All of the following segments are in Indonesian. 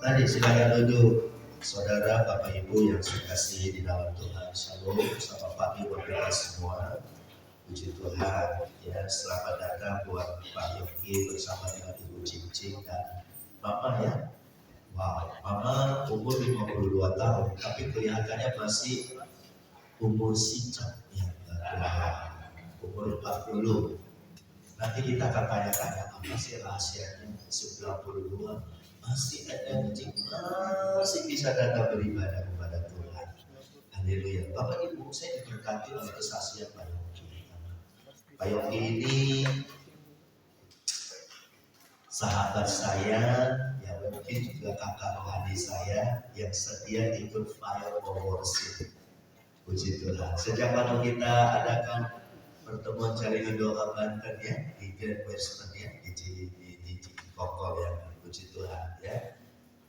Tadi silakan duduk, saudara, bapak ibu yang saya kasih di dalam Tuhan. Shalom, selamat pagi buat kita semua. Puji Tuhan, ya selamat datang buat Pak Yogi bersama dengan Ibu Cincin dan Mama ya. Wow, Mama umur 52 tahun, tapi kelihatannya masih umur singkat ya. Umur 40. Nanti kita akan tanya-tanya apa sih rahasianya 92 masih energi, masih bisa datang beribadah kepada Tuhan. Haleluya. Bapak Ibu, saya diberkati oleh kesaksian Pak Yogi. Pak Yogi ini sahabat saya, ya mungkin juga kakak adik saya yang setia ikut fire worship. Puji Tuhan. Sejak waktu kita adakan pertemuan jaringan doa Banten ya di Grand Western ya di Cikokol ya, puji Tuhan ya.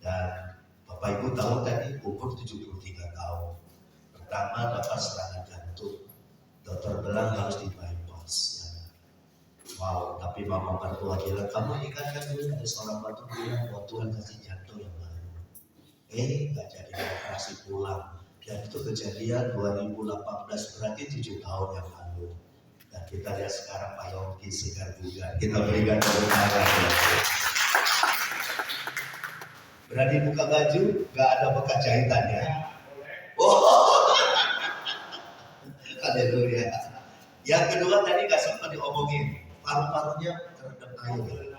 Dan Bapak Ibu tahu tadi umur 73 tahun. Pertama dapat serangan jantung, dokter bilang harus di bypass ya. Wow, tapi mama mertua bilang kamu ingatkan dulu ada seorang batu bilang bahwa Tuhan kasih jantung yang baru. Nggak jadi operasi pulang. Dan itu kejadian 2018 berarti 7 tahun yang lalu. Dan kita lihat sekarang Pak Yogi segar bugar. Kita berikan tepuk tangan. Berani buka baju, nggak ada bekas jahitannya. Oh, haleluya. Yang kedua tadi nggak sempat diomongin, paru-parunya terendam air.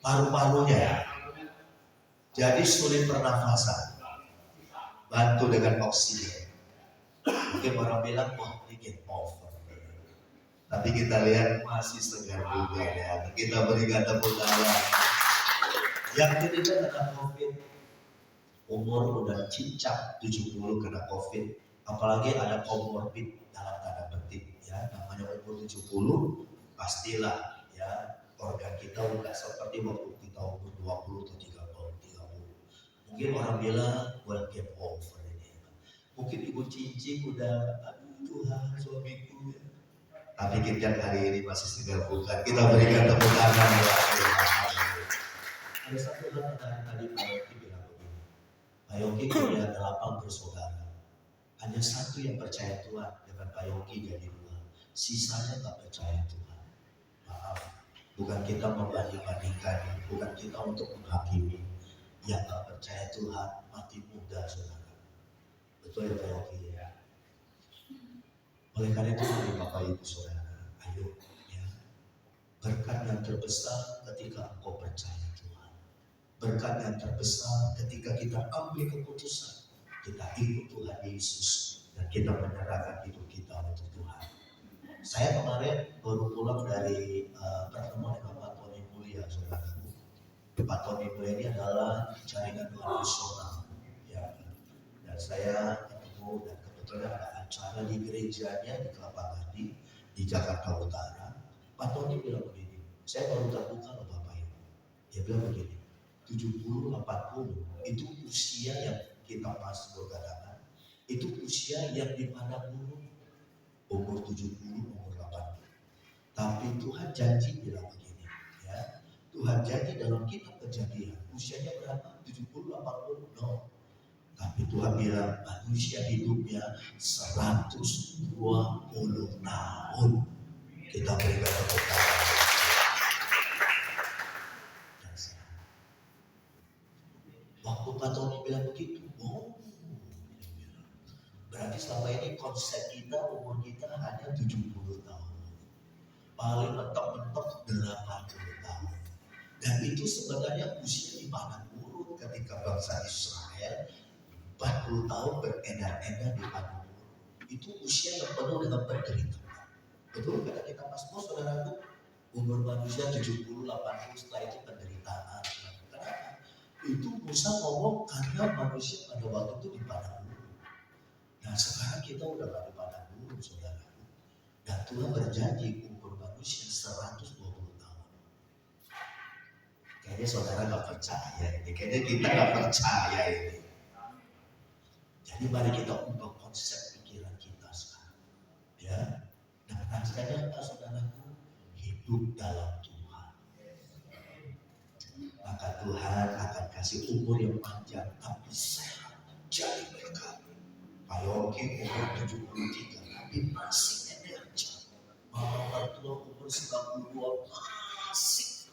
Paru-parunya. Jadi sulit pernafasan. Bantu dengan oksigen. Mungkin orang bilang, wah ini game over. Tapi kita lihat masih segar bugar ya. Kita berikan tepuk tangan. Yang ketiga kena COVID. Umur udah cincang 70 kena COVID. Apalagi ada comorbid dalam tanda petik ya. Namanya umur 70 pastilah ya organ kita udah seperti waktu kita umur 20 atau 30. Mungkin orang bilang well game over ini. Mungkin Ibu Cincin udah aduh Tuhan suamiku ya. Tapi kita hari ini masih segar bukan. Kita berikan tepuk tangan buat Tuhan. Ada satu hal yang tadi Pak Yogi bilang begini. Pak Yogi punya 8 bersaudara. Hanya satu yang percaya Tuhan dengan Pak Yogi jadi 2. Sisanya tak percaya Tuhan. Maaf, bukan kita membanding-bandingkan, bukan kita untuk menghakimi. Yang tak percaya Tuhan mati muda saudara. Betul ya Pak Yogi ya. Oleh karena itu mari Bapak Ibu Saudara, ayo ya. Berkat yang terbesar ketika engkau percaya Tuhan. Berkat yang terbesar ketika kita ambil keputusan kita ikut Tuhan Yesus dan kita menyerahkan hidup kita untuk Tuhan. Saya kemarin baru pulang dari pertemuan dengan Pak Tony Mulia, saudaraku. Pak Tony Mulia ini adalah jaringan Tuhan nasional, ya. Dan saya ketemu dan kebetulan ada acara di gerejanya di Kelapa Gading di Jakarta Utara. Pak Tony bilang begini, saya baru terbuka loh Bapak Ibu. Dia bilang begini, 70-80 itu usia yang kita masih bergadakan, itu usia yang dipandang buruk. Umur 70, umur 80. Tapi Tuhan janji bilang begini, ya. Tuhan janji dalam kitab Kejadian, usianya berapa? 70, 80? No. Tapi Tuhan bilang manusia hidupnya 120 tahun. Kita berikan tepuk tangan. Waktu Pak Tony bilang begitu, berarti selama ini konsep kita, umur kita hanya 70 tahun. Paling mentok-mentok 80 tahun. Dan itu sebenarnya usia di mana buruk ketika bangsa Israel 40 tahun beredar-edar di padang gurun. Itu usia yang penuh dengan penderitaan. Betul kata kita Mazmur saudaraku, umur manusia 70-80 setelah itu penderitaan. Kenapa? Itu Musa ngomong karena manusia pada waktu itu di padang gurun. Nah sekarang kita udah gak di padang gurun saudaraku. Dan Tuhan berjanji umur manusia 120 tahun. Kayaknya saudara gak percaya ini. Kayaknya kita gak percaya ini. Jadi mari kita ubah konsep pikiran kita sekarang. Ya. Dan rasanya apa saudaraku? Hidup dalam Tuhan. maka Tuhan akan kasih umur yang panjang tapi sehat. Jadi mereka Pak Yogi umur 73 tapi masih energi. Mama mertua umur 92 masih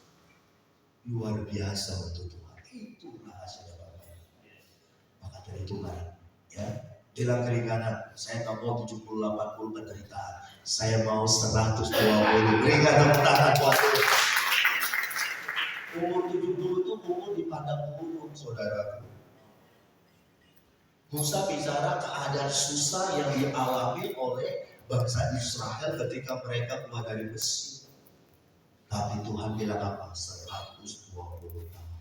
luar biasa untuk Tuhan. Itu rahasia Bapak. Maka dari itu mari ya, bilang keringanan, saya tak mau 70-80 penderitaan, saya mau 120. Berikan tepuk tangan buat Tuhan. Umur 70 itu umur di padang gurun, saudara. Musa bicara keadaan susah yang dialami oleh bangsa Israel ketika mereka keluar dari Mesir. Tapi Tuhan bilang apa? 120 tahun.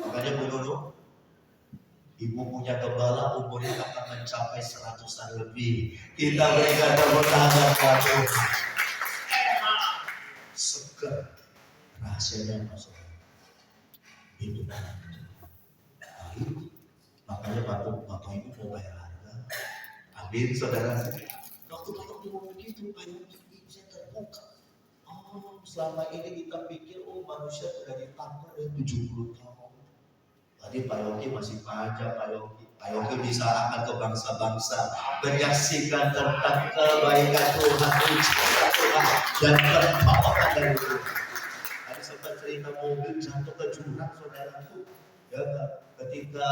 Makanya menurut ibu punya gembala umurnya akan mencapai 100-an lebih. Kita berikan tepuk tangan buat Tuhan. Seger. Rahasianya apa saudara? Hidup. Makanya bapak ibu mau bayar harga. Amin saudara. Waktu bapak ibu begitu, banyak saya terbuka. Oh, selama ini kita pikir manusia sudah ditambah dari 70 tahun. Tadi Pak Yogi masih pajak, Pak Yogi bisa akan ke bangsa-bangsa menyaksikan tentang kebaikan Tuhan, mujizat Tuhan, dan pertolongan dari Tuhan. Tadi sempat cerita mobil jatuh ke jurang, saudaraku. Ya, ketika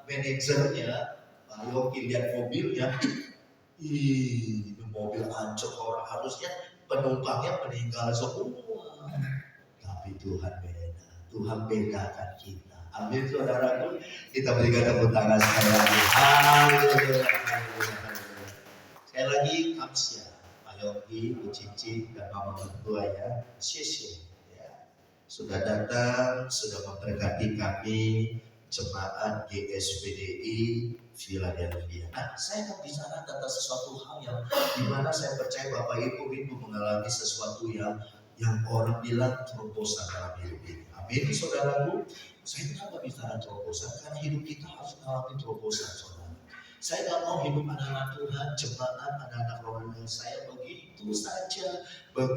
manajernya Pak Yogi lihat mobilnya, itu mobil hancur, orang harusnya penumpangnya meninggal semua. Tapi Tuhan beda, Tuhan bedakan kita. Amin saudaraku, kita berikan tepuk tangan sekali lagi. Haleluya. Sekali lagi Kamsia, Pak Yogi, Bu Cici, dan Mama Mertua ya, Sisi ya, sudah datang, sudah memberkati kami jemaat GSPDI Philadelphia. Nah, saya akan bicara tentang sesuatu hal yang dimana saya percaya Bapak Ibu rindu mengalami sesuatu yang orang bilang terobosan dalam hidup ini. Amin, saudaraku. Saya kenapa bicara terobosan? Karena hidup kita harus mengalami terobosan, saudara. Saya tidak mau hidup anak-anak Tuhan, jemaat, anak-anak rohani saya begitu saja, gak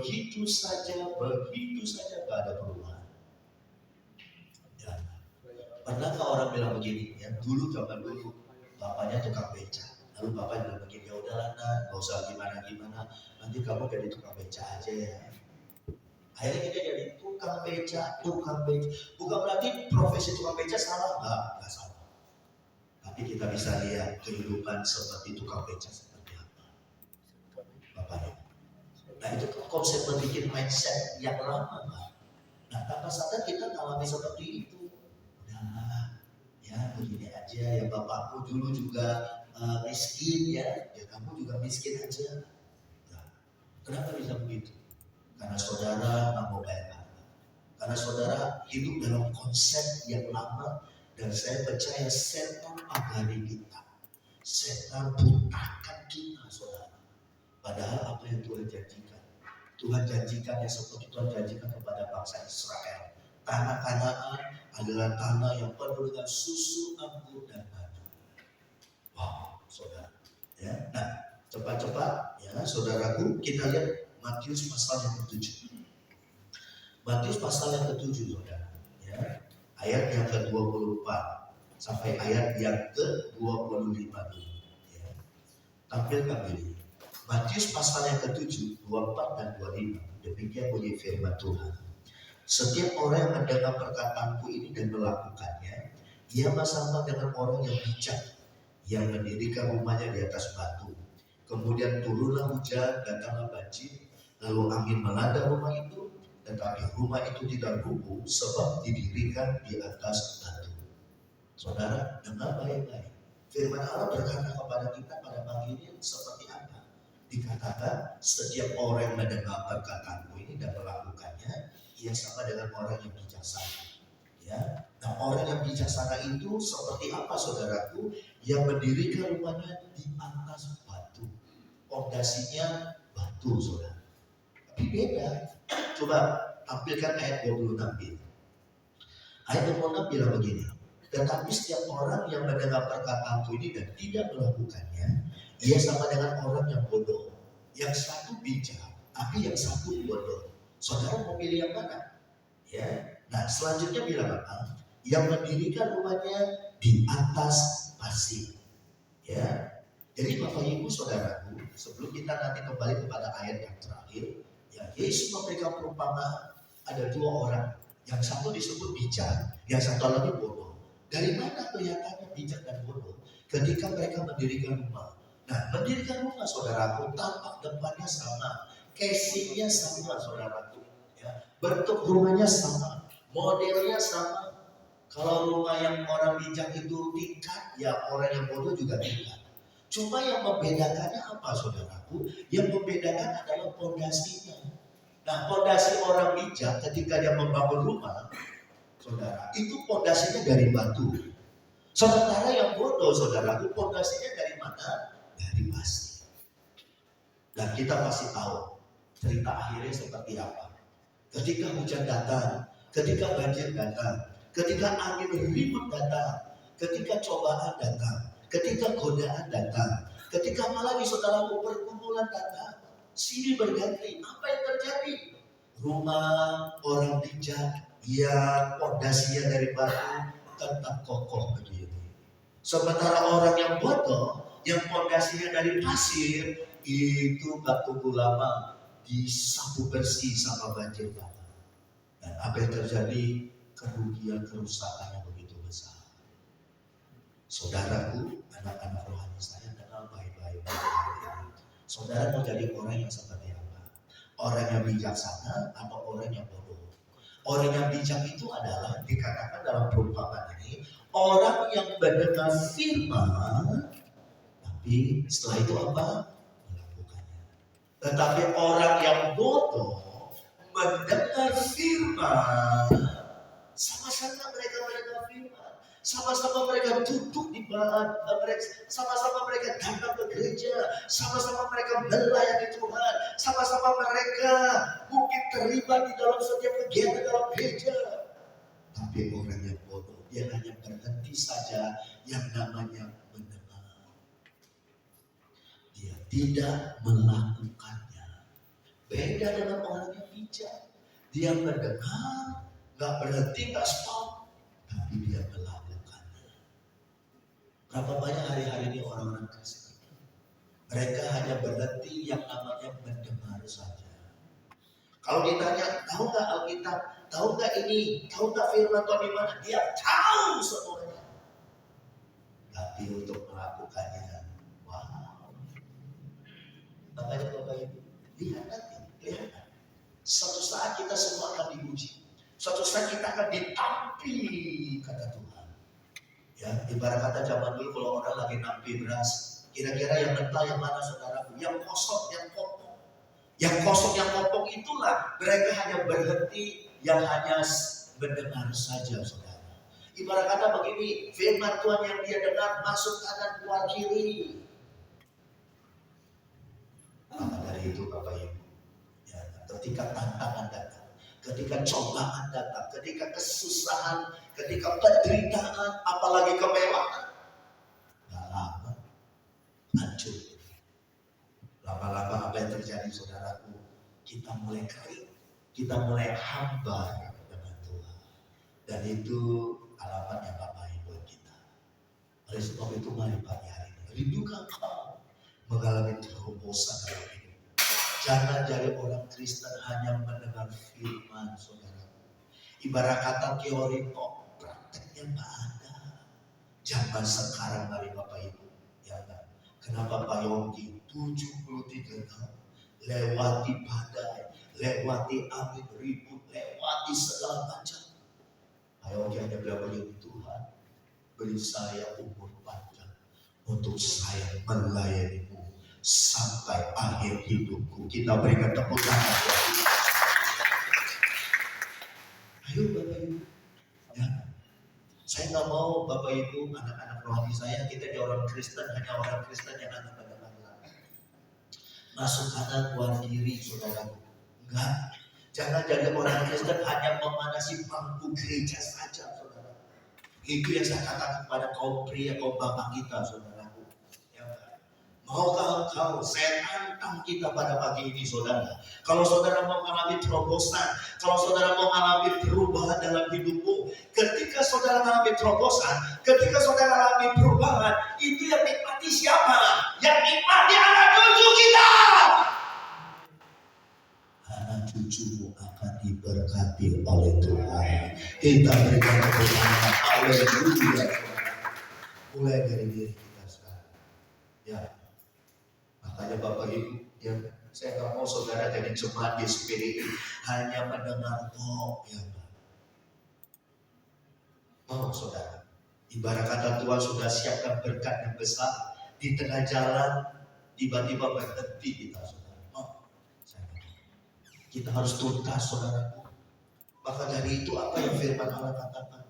ada perubahan. Ya. Pernahkah orang bilang begini? Ya, dulu zaman dulu, bapaknya tukang beca. Lalu bapak bilang begini, ya udahlah nak, gak usah gimana-gimana, nanti kamu jadi tukang beca aja ya. Akhirnya kita jadi tukang beca. Bukan berarti profesi tukang beca salah, enggak salah. Tapi kita bisa lihat kehidupan seperti tukang beca seperti apa. Bapak. Nah itu konsep berpikir mindset yang lama, Pak. Nah tanpa sadar kita mengalami seperti itu. Nah, ya begini aja ya, bapakku dulu juga miskin ya kamu juga miskin aja. Nah, kenapa bisa begitu? Karena saudara nggak mau bayar harga. Karena saudara hidup dalam konsep yang lama, dan saya percaya setan pagari kita, setan butakan kita, saudara. Padahal apa yang Tuhan janjikan, Tuhan janjikan yang seperti Tuhan janjikan kepada bangsa Israel. Tanah Kanaan adalah tanah yang penuh dengan susu, anggur, dan madu. Wow, saudara. Ya, nah cepat-cepat ya, saudaraku, kita lihat Matius pasal yang ke-7. Matius pasal yang ke-7, saudara. Ya, ayat yang ke-24 sampai ayat yang ke-25 dulu. Ya. Tampilkan ini. Matius pasal yang ke-7, 24 dan 25. Demikian bunyi firman Tuhan. Setiap orang yang mendengar perkataanku ini dan melakukannya, ia sama dengan orang yang bijak, yang mendirikan rumahnya di atas batu. Kemudian turunlah hujan, datanglah banjir, lalu angin melanda rumah itu, tetapi rumah itu tidak rubuh sebab didirikan di atas batu. Saudara, dengar baik-baik. Firman Allah berkata kepada kita pada pagi ini seperti apa? Dikatakan setiap orang yang mendengar perkataanku ini dan melakukannya, ia sama dengan orang yang bijaksana. Ya, nah orang yang bijaksana itu seperti apa, saudaraku? Yang mendirikan rumahnya di atas batu, fondasinya batu, saudara. Tapi beda. Coba tampilkan ayat 26 ini. Ayat 26 bilang begini. Tetapi setiap orang yang mendengar perkataanku ini dan tidak melakukannya, ia sama dengan orang yang bodoh. Yang satu bijak, tapi yang satu bodoh. Saudara mau pilih yang mana? Ya, Nah selanjutnya bilang apa? Yang mendirikan rumahnya di atas pasir. Ya, jadi Bapak Ibu Saudaraku, sebelum kita nanti kembali kepada ayat yang terakhir, ya Yesus memberikan perumpamaan ada dua orang, yang satu disebut bijak, yang satu lagi bodoh. Dari mana kelihatannya bijak dan bodoh? Ketika mereka mendirikan rumah. Nah, mendirikan rumah saudaraku, tampak depannya sama, casingnya sama saudaraku, ya, bentuk rumahnya sama, modelnya sama. Kalau rumah yang orang bijak itu tingkat, ya orang yang bodoh juga tingkat. Cuma yang membedakannya apa saudaraku? Yang membedakan adalah pondasinya. Nah, pondasi orang bijak ketika dia membangun rumah, saudara, itu pondasinya dari batu. Sementara yang bodoh, saudaraku, pondasinya dari mana? Dari pasir. Dan kita pasti tahu cerita akhirnya seperti apa. Ketika hujan datang, ketika banjir datang, ketika angin ribut datang, ketika cobaan datang, ketika godaan datang, ketika apalagi saudaraku pergumulan datang, silih berganti. Apa yang terjadi? Rumah orang bijak yang pondasinya dari batu tetap kokoh berdiri. Sementara orang yang bodoh, yang pondasinya dari pasir, itu gak tunggu lama disapu bersih sama banjir datang. Dan apa yang terjadi? Kerugian kerusakan yang begitu besar. Saudaraku, anak-anak rohani saya kenal baik-baik. Saudara mau jadi orang yang seperti apa? Orang yang bijaksana atau orang yang bodoh? Orang yang bijak itu adalah dikatakan dalam perumpamaan ini orang yang mendengar firman, tapi setelah itu apa? Melakukannya. Tetapi orang yang bodoh mendengar firman, sama-sama mereka mendengar firman, sama-sama mereka duduk di bawah, sama-sama mereka datang ke gereja, sama-sama mereka melayani Tuhan, sama-sama mereka mungkin terlibat di dalam setiap kegiatan dalam gereja. Tapi orang yang bodoh, dia hanya berhenti saja yang namanya mendengar. Dia tidak melakukannya. Beda dengan orang yang bijak. Dia mendengar, gak berhenti, gak stop, tapi dia melakukannya. Berapa banyak hari-hari ini orang-orang Kristen, mereka hanya berhenti yang namanya mendengar saja. Kalau ditanya, tahu gak Alkitab, tahu gak ini, tahu gak firman Tuhan di mana? Dia tahu semuanya. Tapi untuk melakukannya, wow. Makanya Bapak Ibu, lihat nanti, lihat. Suatu saat kita semua akan diuji. Suatu saat kita akan ditampi, kata Tuhan. Ya, ibarat kata zaman dulu kalau orang lagi nampi beras, kira-kira yang mentah yang mana saudaraku? Yang kosong, yang kopong. Yang kosong, yang kopong itulah mereka hanya berhenti, yang hanya mendengar saja saudara. Ibarat kata begini, firman Tuhan yang dia dengar masuk kanan keluar kiri. Maka dari itu Bapak Ibu, ya, ketika tantangan datang, ketika cobaan datang, ketika kesusahan, ketika penderitaan, apalagi kemewahan, gak lama hancur. Lama-lama apa yang terjadi saudaraku? Kita mulai kering, kita mulai hambar dengan Tuhan. Dan itu alamatnya Bapak Ibu kita. Oleh sebab itu mari pagi hari ini, rindukan kau mengalami terobosan dalam hidup. Jangan jadi orang Kristen hanya mendengar firman saudara. Ibarat kata teori kok, prakteknya nggak ada. Zaman sekarang dari Bapak Ibu, ya kan? Kenapa Pak Yongki 73 tahun lewati badai, lewati angin ribut, lewati segala macam. Pak Yongki hanya bilang begini, Tuhan beri saya umur panjang untuk saya melayanimu sampai akhir hidupku. Kita berikan tepuk tangan. Ayo Bapak Ibu, ya. Saya nggak mau Bapak Ibu, anak-anak rohani saya, kita jadi orang Kristen, hanya orang Kristen yang akan mendengar masuk kanan keluar kiri, saudaraku. Enggak. Jangan jadi orang Kristen hanya memanasi bangku gereja saja, saudara. Itu yang saya katakan kepada kaum pria, kaum bapak kita, saudaraku. Ya, Maukah engkau? Saya tantang kita pada pagi ini, saudara. Kalau saudara mau mengalami terobosan, kalau saudara mau mengalami perubahan dalam hidupmu, ketika saudara mengalami terobosan, ketika saudara mengalami perubahan, itu yang nikmati siapa? Yang nikmati anak cucu kita. Anak cucumu akan diberkati oleh Tuhan. Kita berikan kebenaran. Haleluya. Mulai dari diri kita sekarang. Ya. Makanya Bapak Ibu, ya, saya nggak mau saudara jadi jemaat di SPDI hanya mendengar kok, ya Pak. Mau saudara, ibarat kata Tuhan sudah siapkan berkat yang besar di tengah jalan, tiba-tiba berhenti kita, saudara. Oh, kita harus tuntas, saudaraku. Maka dari itu apa yang firman Allah katakan?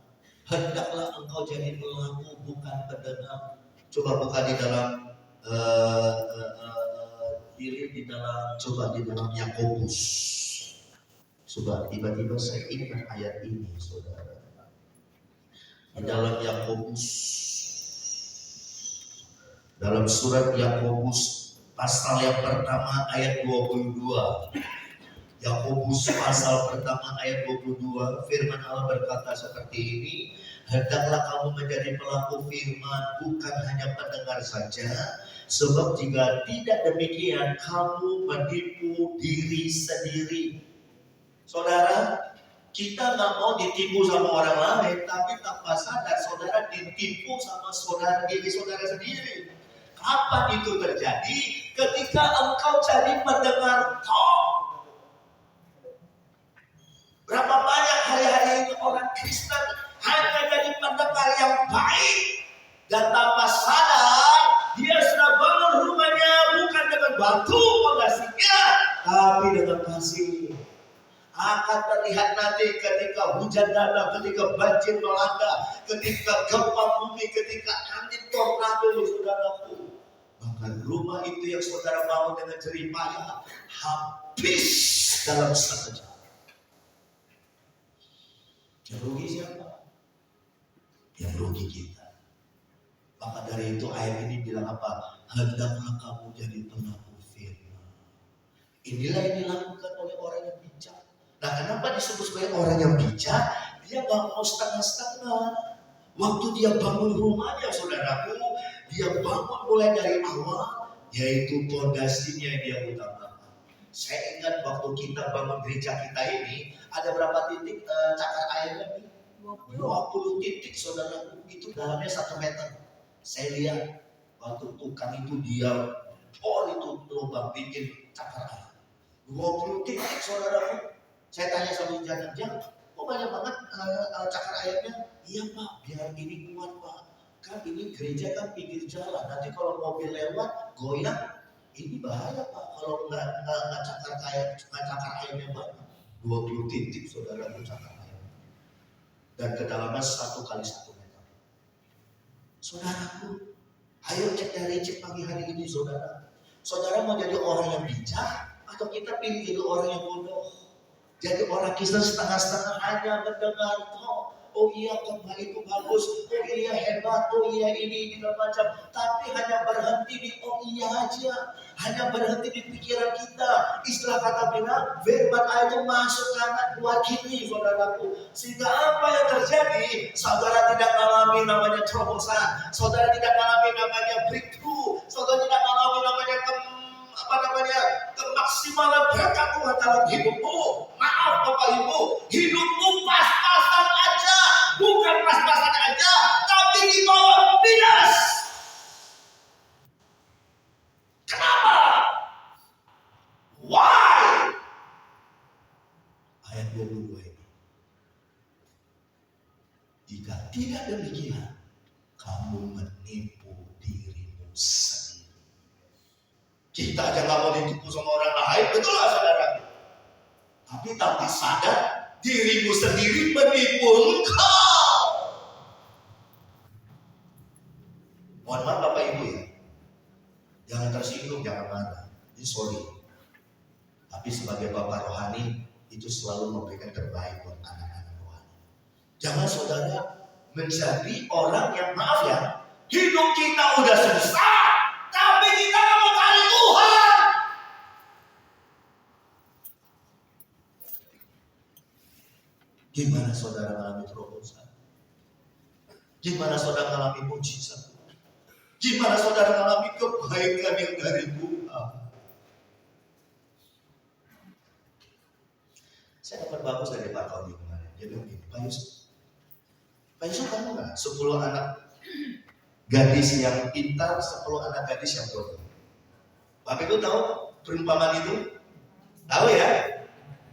Hendaklah engkau jadi pelaku bukan pendengar. Coba buka di dalam di dalam Yakobus. Coba tiba-tiba saya ingat ayat ini, saudara. Di dalam Yakobus, dalam surat Yakobus pasal yang pertama ayat 22. Yakobus pasal pertama ayat 22, firman Allah berkata seperti ini, hendaklah kamu menjadi pelaku firman, bukan hanya pendengar saja, sebab jika tidak demikian kamu menipu diri sendiri. Saudara, kita nggak mau ditipu sama orang lain, tapi tanpa sadar saudara ditipu sama diri saudara sendiri. Kapan itu terjadi? Ketika engkau jadi pendengar talk. Berapa banyak hari-hari ini orang Kristen hanya jadi pendengar yang baik, dan tanpa sadar dia sudah bangun rumahnya bukan dengan batu pondasinya, tapi dengan pasir. Akan terlihat nanti ketika hujan datang, ketika banjir melanda, ketika gempa bumi, ketika angin tornado, saudaraku, maka rumah itu yang saudara bangun dengan jerih payah habis dalam sekejap. Yang rugi siapa? Yang rugi kita. Maka dari itu ayat ini bilang apa? Hendaklah kamu jadi pelaku firman. Inilah yang dilakukan oleh orang yang bijak. Nah, kenapa disebut sebagai orang yang bijak? Dia gak mau setengah-setengah. Waktu dia bangun rumahnya, saudaraku, dia bangun mulai dari awal, yaitu pondasinya yang dia utamakan. Saya ingat waktu kita bangun gereja kita ini, ada berapa titik cakar airnya? 20 titik, saudaraku. Itu dalamnya 1 meter. Saya lihat waktu tukang itu dia itu lubang bikin cakar air. 20 titik, saudaraku. Saya tanya sama jangan, kok banyak banget cakar airnya? Iya Pak, biar ini kuat Pak. Kan ini gereja kan pinggir jalan. Nanti kalau mobil lewat goyang, ini bahaya Pak. Kalau nggak cakar airnya banyak. 20 titik saudaraku cakar air. Dan kedalaman 1 kali 1 meter. Saudaraku, ayo cek pagi hari ini saudara. Saudara mau jadi orang yang bijak atau kita pilih jadi orang yang bodoh? Jadi orang Kristen setengah-setengah hanya mendengar, oh iya khotbah itu bagus, oh iya hebat, oh iya ini macam. Tapi hanya berhenti di oh iya aja, hanya berhenti di pikiran kita. Istilah kata bilang, firman ayat itu masuk kanan keluar kiri, saudaraku. Sehingga apa yang terjadi? Saudara tidak mengalami namanya terobosan, saudara tidak mengalami namanya breakthrough, saudara tidak mengalami namanya kemaksimalan berkat Tuhan dalam hidupmu. Maaf Bapak Ibu, hidupmu pas-pasan aja, bukan pas-pasan aja, tapi di bawah minus. Kenapa? Why? Ayat 22 ini. Jika tidak demikian, kamu menipu dirimu sendiri. Kita aja gak mau ditipu sama orang lain, betul gak saudara? Tapi tanpa sadar, dirimu sendiri menipu engkau. Mohon maaf Bapak Ibu ya, jangan tersinggung, jangan marah. Ini sorry. Tapi sebagai Bapak rohani, itu selalu memberikan terbaik buat anak-anak rohani. Jangan saudara menjadi orang yang, maaf ya, hidup kita udah susah, Tapi kita mau cari Tuhan. Gimana saudara mengalami terobosan? Gimana saudara mengalami mujizat? Gimana saudara mengalami kebaikan yang dari Tuhan? Saya dapat bagus dari Pak Tony kemarin. Dia bilang gini, Pak Yusuf kamu nggak 10 anak gadis yang pintar, 10 anak gadis yang bodoh. Bapak itu tahu perumpamaan itu? Tahu ya?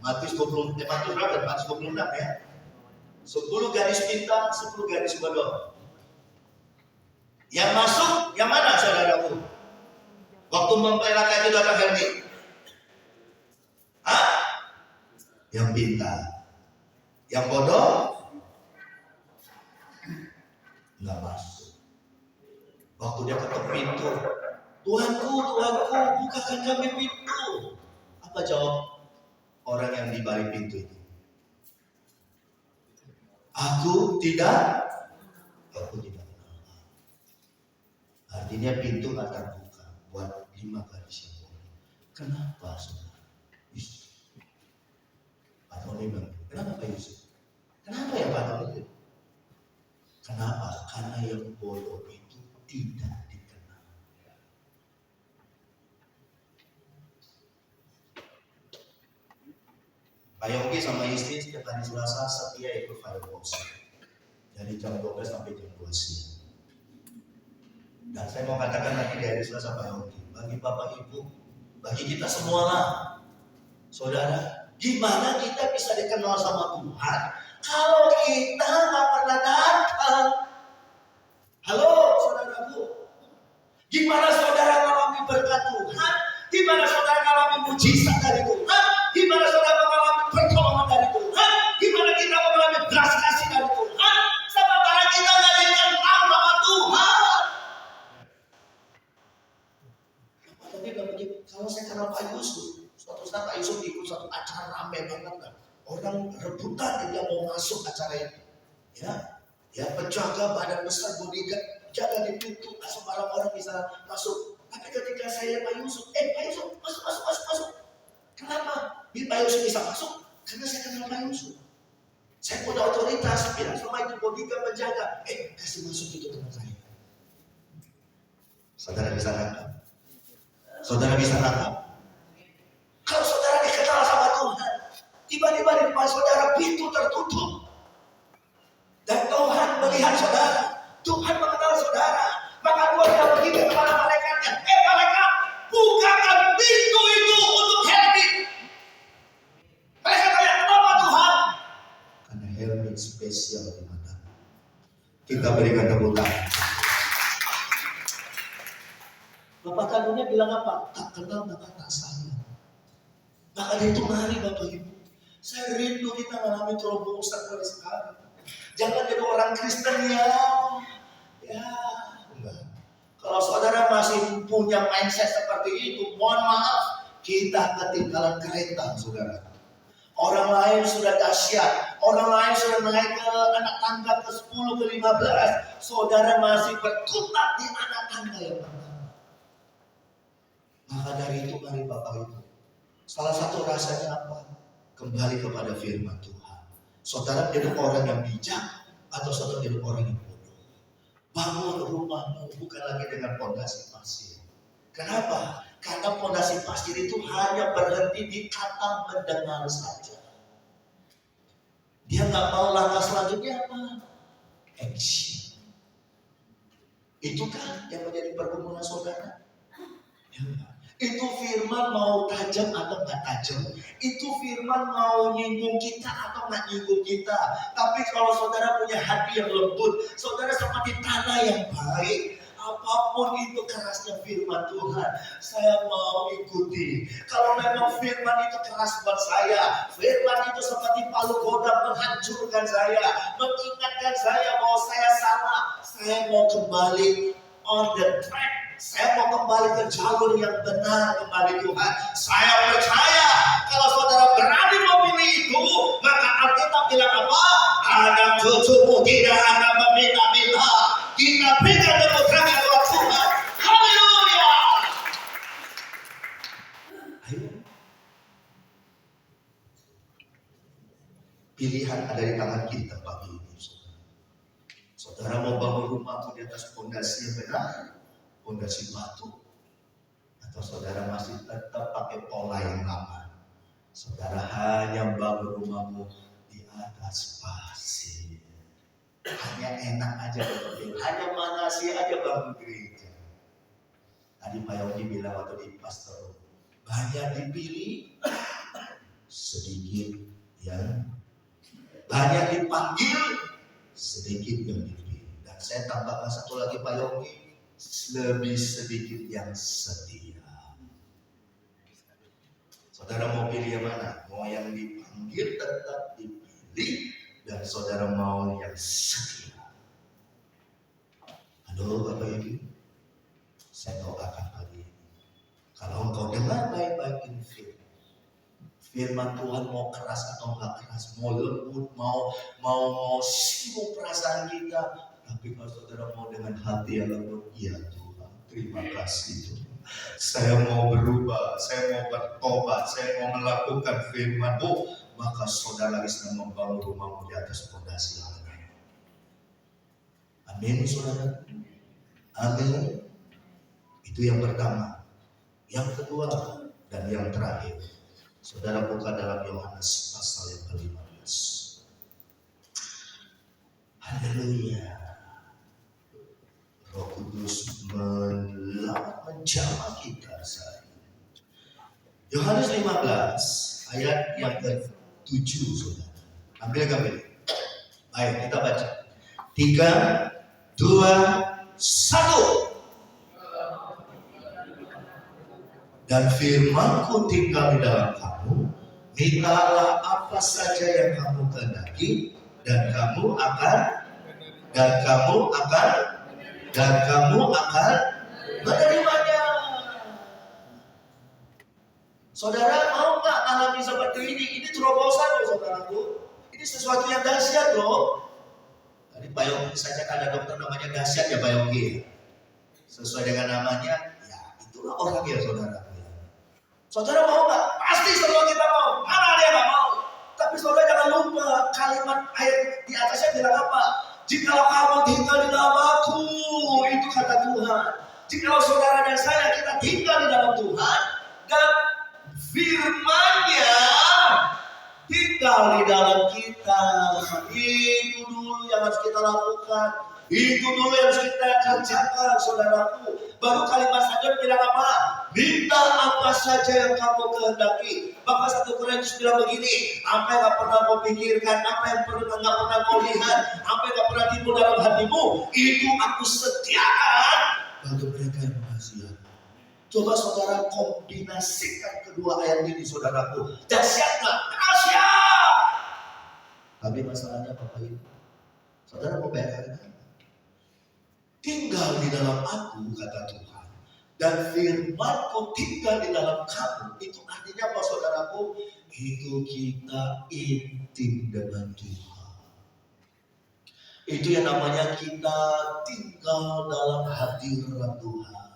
Matius 26 ya. 10 gadis pintar, 10 gadis bodoh. Yang masuk, yang mana saudaraku? Waktu mempelai itu datang Hermi. Hah? Yang pintar. Yang bodoh? Nggak masuk. Waktu dia ketuk pintu, Tuhanku, bukakan kami pintu. Apa jawab orang yang di balik pintu itu? Aku tidak kenal. Artinya pintu nggak terbuka buat 5 gadis yang bodoh. Kenapa saudara? Pak Tony bilang, kenapa Pak Yusuf? Kenapa ya Pak Tony? Kenapa? Karena yang bodoh itu tidak dikenal. Pak Yongki sama istri setiap hari Selasa setia ikut firebox dari jam 12 sampai jam 2 siang. Dan saya mau katakan lagi dari Selasa Pak Yongki, bagi Bapak Ibu, bagi kita semua lah, saudara, gimana kita bisa dikenal sama Tuhan kalau kita nggak pernah datang? Halo saudaraku, gimana saudara mengalami berkat Tuhan? Gimana saudara mengalami mujizat dari Tuhan? Gimana saudara mengalami pertolongan dari Tuhan? Gimana kita mengalami belas kasih dari Tuhan? Sementara kita nggak dikenal sama Tuhan. Tapi begitu. Kalau saya kenal Pak Yusuf, suatu saat Pak Yusuf ikut satu acara rame banget kan. Orang rebutan dia mau masuk acara itu. Ya penjaga badan besar bodyguard jaga di pintu, sembarang orang bisa masuk. Tapi ketika saya Pak Yusuf, Pak Yusuf masuk. Kenapa? Pak Yusuf bisa masuk? Karena saya kenal Pak Yusuf. Saya punya otoritas, bilang sama itu bodyguard penjaga, kasih masuk itu teman saya. Saudara bisa nangkap? Saudara bisa nangkap? Kalau saudara dikenal sama Tuhan, tiba-tiba di depan saudara pintu tertutup, dan Tuhan melihat saudara, Tuhan mengenal saudara, maka Tuhan tidak begitu kepada malaikatnya, malaikat, bukakan pintu itu untuk Helmi. Mereka tanya, kenapa Tuhan? Karena Helmi spesial di mata. Kita berikan tepuk tangan. Bapak kandungnya bilang apa? Tak kenal maka tak sayang. Maka dari itu mari Bapak Ibu, saya rindu kita mengalami terobosan mulai sekarang. Jangan jadi orang Kristen ya enggak. Kalau saudara masih punya mindset seperti itu, mohon maaf, kita ketinggalan kereta saudara. Orang lain sudah dahsyat, orang lain sudah naik ke anak tangga ke 10 ke 15, saudara masih berkutat di anak tangga yang pertama. Maka dari itu mari Bapak Ibu, salah satu rasanya apa? Kembali kepada firman Tuhan. Saudara jadi orang yang bijak atau saudara jadi orang yang bodoh? Bangun rumahmu bukan lagi dengan pondasi pasir. Kenapa? Karena pondasi pasir itu hanya berhenti di kata mendengar saja. Dia nggak mau langkah selanjutnya apa? Action. Itu kan yang menjadi pergumulan saudara. Itu firman mau tajam atau nggak tajam, itu firman mau nyinggung kita atau nggak nyinggung kita. Tapi kalau saudara punya hati yang lembut, saudara seperti tanah yang baik, apapun itu kerasnya firman Tuhan, saya mau ikuti. Kalau memang firman itu keras buat saya, firman itu seperti palu godam menghancurkan saya, mengingatkan saya bahwa saya salah, saya mau kembali on the track. Saya mau kembali ke jalur yang benar kembali Tuhan. Saya percaya kalau saudara berani memilih itu, maka Alkitab bilang apa? Anak cucumu tidak akan meminta-minta. Kita berikan tepuk tangan buat Tuhan. Haleluya. Pilihan ada di tangan kita pagi ini. Saudara mau bangun rumahmu di atas fondasi yang benar, fondasi batu, atau saudara masih tetap pakai pola yang lama? Saudara hanya bangun rumahmu di atas pasir. Hanya enak aja betul, hanya manasi aja bangun gereja. Tadi Pak Yogi bilang waktu di pastor, banyak dipilih, sedikit yang banyak dipanggil, sedikit yang dipilih. Dan saya tambahkan satu lagi Pak Yogi, lebih sedikit yang setia. Saudara mau pilih yang mana? Mau yang dipanggil tetap dipilih, dan saudara mau yang setia. Halo Bapak Ibu, saya doakan pagi ini, kalau engkau dengar baik-baik ini firman Tuhan, mau keras atau enggak keras, mau lembut, mau singgung perasaan kita, tapi kalau saudara mau dengan hati yang lembut, ya Tuhan, terima kasih Tuhan. Saya mau berubah, saya mau bertobat, saya mau melakukan firman-Mu, maka saudara lagi sedang membangun rumahmu di atas fondasi yang benar. Amin saudara. Amin. Itu yang pertama. Yang kedua dan yang terakhir, saudara buka dalam Yohanes pasal yang ke-15. Haleluya. Roh Kudus menjamah kita saat ini. Yohanes 15 ayat yang ke-7 saudara. Ambil gambar. Baik, kita baca. 3, 2, 1. Dan firman-Ku tinggal di dalam kamu, mintalah apa saja yang kamu kehendaki, dan kamu akan menerimanya. Saudara mau nggak alami seperti ini? Ini terobosan loh saudaraku. Ini sesuatu yang dahsyat loh. Tadi Pak Yogi saja ada dokter namanya dahsyat ya Pak Yogi. Sesuai dengan namanya, ya itulah orang ya saudara. Saudara mau nggak? Pasti semua kita mau. Mana ada yang nggak mau? Tapi saudara jangan lupa kalimat ayat di atasnya bilang apa? Jikalau kamu tinggal di dalam Aku, itu kata Tuhan. Jikalau saudara dan saya kita tinggal di dalam Tuhan dan firman-Nya tinggal di dalam kita, itu dulu yang harus kita lakukan. Itu dulu yang harus kita kerjakan saudaraku. Baru kalimat saja bilang apa? Minta apa saja yang kamu kehendaki. Maka 1 Korintus bilang begini, apa yang gak pernah kau pikirkan, apa yang gak pernah kau lihat, apa yang gak pernah timbul dalam hatimu, itu aku sediakan bagi mereka yang mengasihi. Coba saudara kombinasikan kedua ayat ini saudaraku. Dahsyat gak? Dahsyat. Tapi masalahnya Bapak Ibu, saudara mau bayangkan, tinggal di dalam Aku kata Tuhan, dan firman-Ku tinggal di dalam kamu. Itu artinya apa saudaraku? Itu kita intim dengan Tuhan. Itu yang namanya kita tinggal dalam hadirat Tuhan.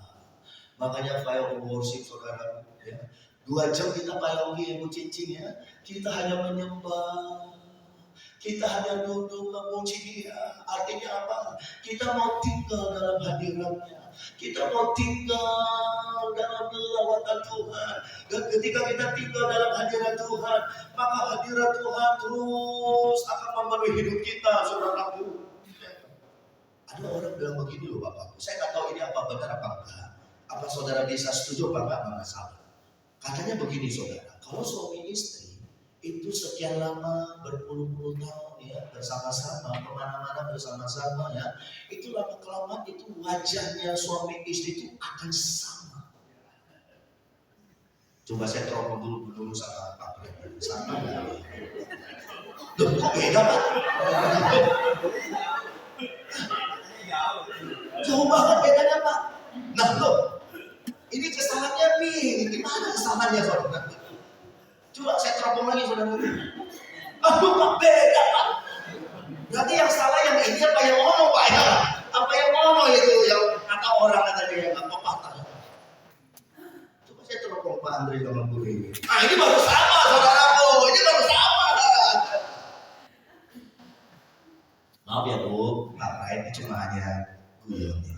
Makanya fire worship saudara ya. 2 jam kita payogi ibu cincin ya. Kita hanya menyembah, kita hanya duduk memuji Dia. Artinya apa? Kita mau tinggal dalam hadirat-Nya. Kita mau tinggal dalam lawatan Tuhan. Dan ketika kita tinggal dalam hadirat Tuhan, maka hadirat Tuhan terus akan memenuhi hidup kita, saudaraku. Ada orang bilang begini loh Bapak. Saya nggak tahu ini apa benar apa enggak. Apa saudara bisa setuju apa enggak masalah. Katanya begini saudara, kalau suami istri itu sekian lama berpuluh-puluh tahun ya bersama-sama, kemana-mana bersama-sama ya, itu lama kelamaan itu wajahnya suami istri itu akan sama. Coba saya teropong dulu sama Pak Presiden, sama ya. Loh kok beda Pak? Jauh banget bedanya Pak. Nah loh, ini kesalahannya nih, gimana kesalahannya saudara? Coba saya teropong lagi saudara. Aduh Pak, beda Pak. Berarti yang salah yang ini apa yang ono Pak ya? Apa yang ono itu yang kata orang kata dia yang patah. Coba saya teropong Pak Andre sama Bu ini. Nah ini baru sama saudaraku, ini baru sama. ya Bu, Pak Praet ini cuma hanya guyon ya.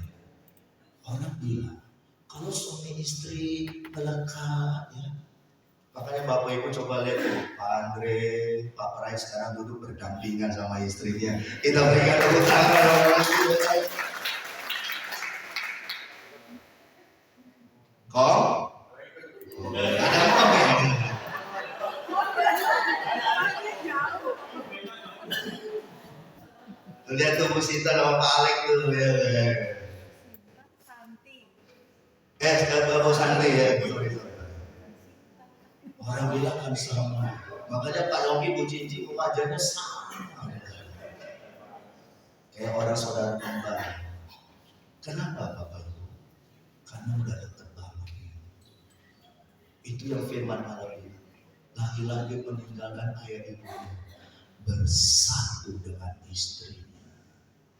Orang bilang kalau suami istri melekat ya, makanya Bapak Ibu coba lihat tuh, Pak Andre, Pak Praet sekarang duduk berdampingan sama istrinya. Kita berikan tepuk tangan orang tua. Kok? Ada kok ya? Lihat tuh Bu Sinta sama Pak Alek tuh ya. Bu Santi ya. Sorry. Orang bilang kan sama. Makanya Pak Yogi, Bu Cici, Bu Majarnya sama. Kayak orang saudara kembar. Kenapa Bapak Ibu? Karena udah dekat banget. Itu yang firman Allah bilang. Laki-laki meninggalkan ayah ibunya, bersatu dengan istrinya,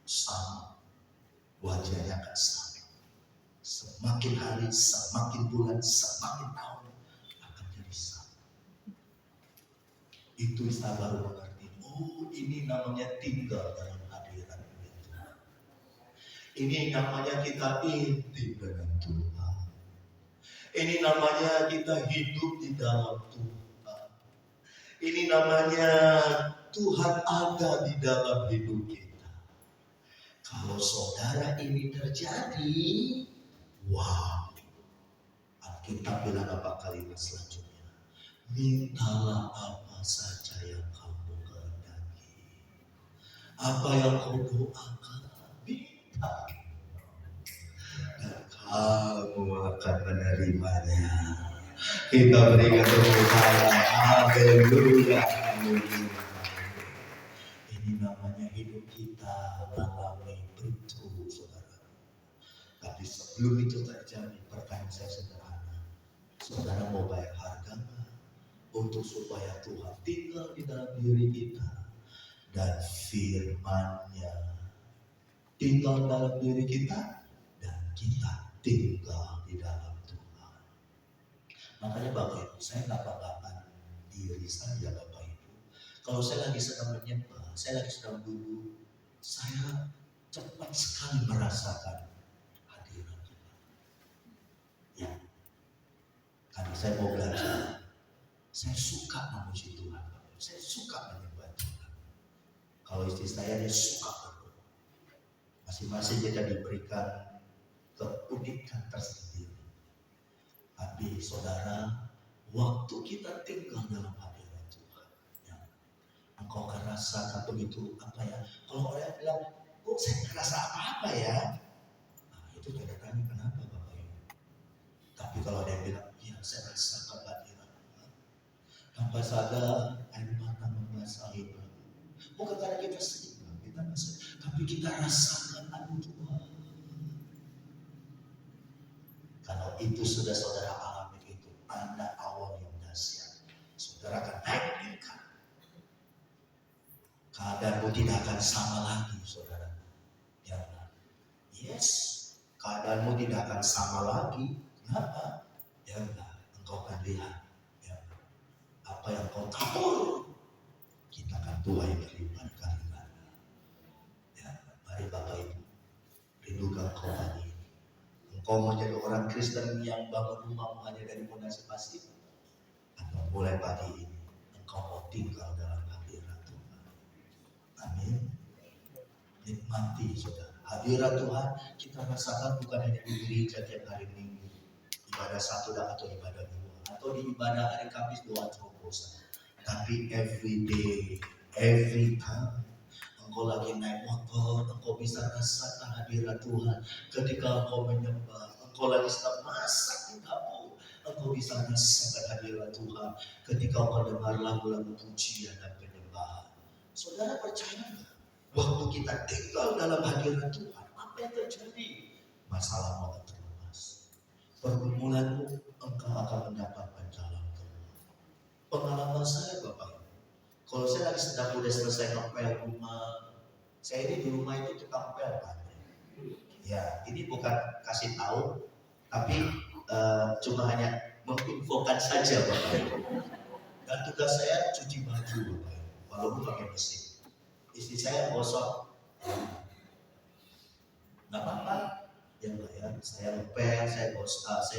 sama, wajahnya akan sama. Semakin hari, semakin bulan, semakin tahun akan jadi sama. Itu saya baru mengerti. Oh, ini namanya tinggal dalam hadirat Tuhan. Ini namanya kita intim dengan Tuhan. Ini namanya kita hidup di dalam Tuhan. Ini namanya Tuhan ada di dalam hidup kita. Kalau saudara ini terjadi, wow. Alkitab bilang apa kalimat selanjutnya? Mintalah apa saja yang kamu kehendaki. Apa yang kau doakan, minta. Dan kamu akan menerimanya. Kita berikan tepuk tangan. Haleluya. Ini namanya hidup kita mengalami breakthrough, saudara. Tapi sebelum itu terjadi, pertanyaan saya sederhana. Saudara mau bayar harga untuk supaya Tuhan tinggal di dalam diri kita dan firman-Nya tinggal dalam diri kita dan kita tinggal di dalam Tuhan. Makanya Bapak Ibu, saya nggak banggakan diri saya Bapak Ibu. Kalau saya lagi sedang menyembah, saya lagi sedang duduk, saya cepat sekali merasakan hadirat Tuhan. Ya, karena saya mau belajar. Saya suka memuji Tuhan. Saya suka menyembah Tuhan. Kalau istri saya dia suka berdoa. Masing-masing kita diberikan keunikan tersendiri. Tapi saudara, waktu kita tinggal dalam hadirat Tuhan, ya, engkau akan rasakan begitu apa ya? Kalau orang bilang, oh saya nggak rasa apa-apa ya, nah, itu tidak tanya kenapa Bapak Ibu. Tapi kalau dia bilang, ya saya rasakan hadirat Tuhan, tanpa sadar air mata membasahi bahu. Bukan karena kita sedih, kita sedih, tapi kita rasakan aduh Tuhan. Kalau itu sudah saudara alami, itu tanda awal yang dahsyat. Saudara akan naik tingkat. Keadaanmu tidak akan sama lagi, saudara. Jangan. Yes, keadaanmu tidak akan sama lagi. Kenapa? Jangan. Engkau akan lihat. Ya. Apa yang kau tabur, kita akan tuai berlipat kali ganda. Ya, mari Bapak Ibu, rindukan kau hari ini. Engkau menjadi orang Kristen yang bangun rumahmu hanya dari fondasi pasif, atau mulai pagi ini engkau mau tinggal dalam hadirat Tuhan. Amin. Nikmati saudara hadirat Tuhan. Kita rasakan bukan hanya di gereja tiap hari Minggu, ibadah satu atau ibadah dua, atau di ibadah hari Kamis doa terobosan, tapi every day, every time. Engkau lagi naik motor, engkau bisa rasakan hadirat Tuhan. Ketika engkau menyembah, engkau lagi sedang masak di dapur, engkau bisa rasakan hadirat Tuhan. Ketika engkau dengar lagu-lagu pujian dan penyembahan, saudara percaya nggak? Waktu kita tinggal dalam hadirat Tuhan, apa yang terjadi? Masalahmu akan terlepas. Pergumulanmu, engkau akan mendapatkan jalan keluar. Pengalaman saya Bapak, kalau saya lagi sedang udah selesai ngepel rumah, saya ini di rumah itu tukang pel kan. Ya, ini bukan kasih tahu, tapi cuma hanya menginfokan saja Bapak. Dan tugas saya cuci baju Bapak, walaupun pakai mesin. Istri saya gosok Nggak apa-apa. Ya Mbak ya, saya ngepel, saya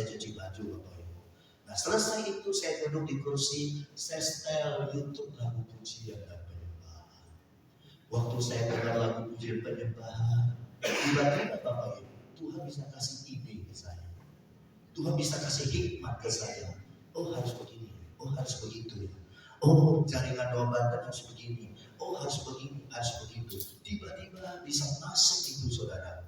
cuci baju Bapak Ibu. Nah selesai itu saya duduk di kursi, saya setel YouTube lagu pujian dan penyembahan. Waktu saya dengar lagu pujian penyembahan, tiba-tiba Bapak Ibu, Tuhan bisa kasih ide ke saya. Tuhan bisa kasih hikmat ke saya. Oh harus begini, oh harus begitu ya. Oh jaringan doa Banten harus begini, oh harus begini, harus begitu. Tiba-tiba bisa masuk itu saudara.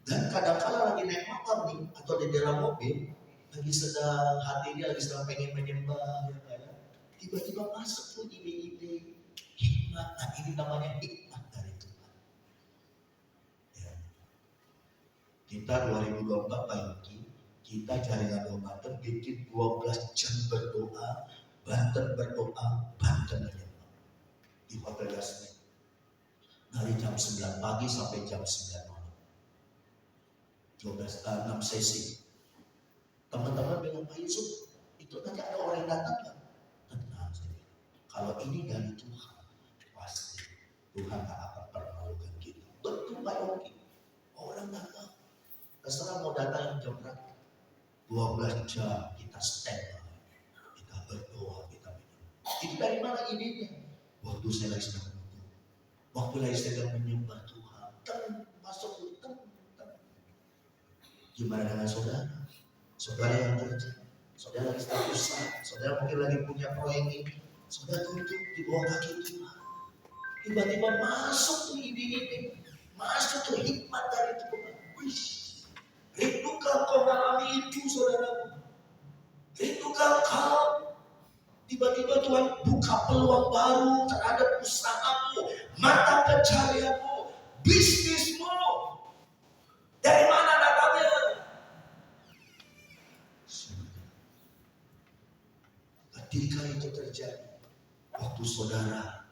Dan kadang-kala lagi naik motor nih atau di dalam mobil, lagi sedang hati dia lagi sedang pengen menyembah, ya kan? Tiba-tiba masuk tuh ide-ide hikmat. Nah ini namanya hikmat dari Tuhan. Ya. Kita 2024 pagi, kita jaringan doa Banten bikin 12 jam berdoa, Banten berdoa, Banten menyembah di Hotel Yasmin. Dari jam 9 pagi sampai jam 9 malam. 6 sesi. Teman-teman bilang, Pak Yusuf, itu nanti ada orang yang datang kan? Tenang saja. Kalau ini dari Tuhan, pasti Tuhan tak akan pernah melakukan kita. Betul Pak Yogi. Orang datang. Terserah mau datang jam berapa. 12 jam kita stand by. Kita berdoa, kita menyembah. Itu dari mana idenya? Waktu saya lagi sedang menunggu. Waktu lagi sedang menyembah Tuhan. Masuk hutan. Gimana dengan saudara? Saudara yang kerja, saudara lagi status, saudara mungkin lagi punya proyek ini, saudara duduk di bawah kaki Tuhan. Tiba-tiba masuk tuh ide-ide, masuk tuh hikmat dari Tuhan. Wih, rindukah kau mengalami itu saudara? Rindukah kau? Tiba-tiba Tuhan buka peluang baru terhadap usahamu, mata pencarianmu, bisnismu. Dari mana datangnya? Ketika itu terjadi, waktu saudara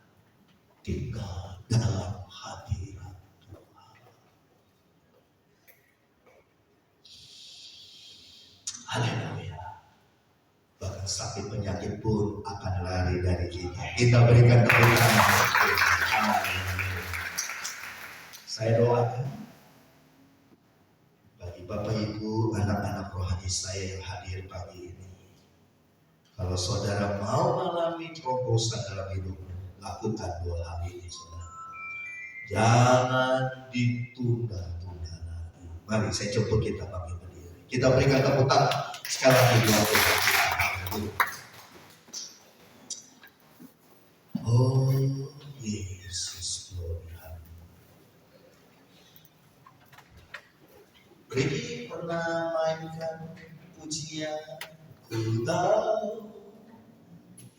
tinggal dalam hadirat Tuhan. Haleluya. Bahkan sakit penyakit pun akan lari dari kita. Kita berikan tepuk tangan. Saya doakan bagi Bapak Ibu, anak-anak rohani saya yang hadir pagi ini. Kalau saudara mau mengalami terobosan dalam hidupnya, lakukan 2 hal ini saudara. Jangan ditunda-tunda lagi. Mari saya coba kita bangkit berdiri. Kita berikan tepuk tangan sekali lagi buat Tuhan. Oh Yesus, glory. Ricky pernah mainkan pujian, ku tahu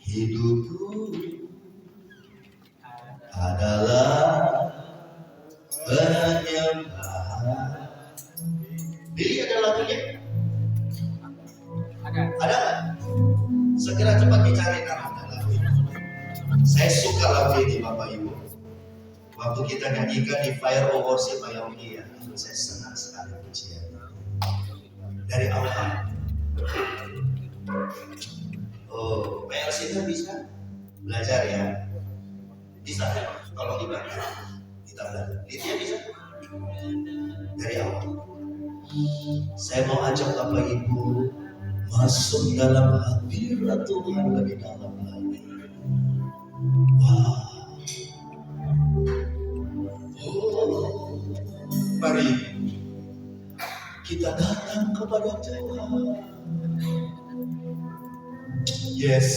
hidupku adalah penyembahan. Billy ada lagunya? Ada nggak? Segera cepat dicari namanya lagu ini. Saya suka lagu ini Bapak Ibu. Waktu kita nyanyikan di Fire of Worship Pak Yogi ya, saya senang sekali pujian dari awal. Oh, PLC itu bisa belajar ya? Bisa ya? Kalau dibelajar, kita belajar. Dia bisa dari awal. Saya mau ajak Bapak Ibu masuk dalam hadirat Tuhan lebih dalam lagi. Wow. Oh, mari kita datang kepada Tuhan. Yes.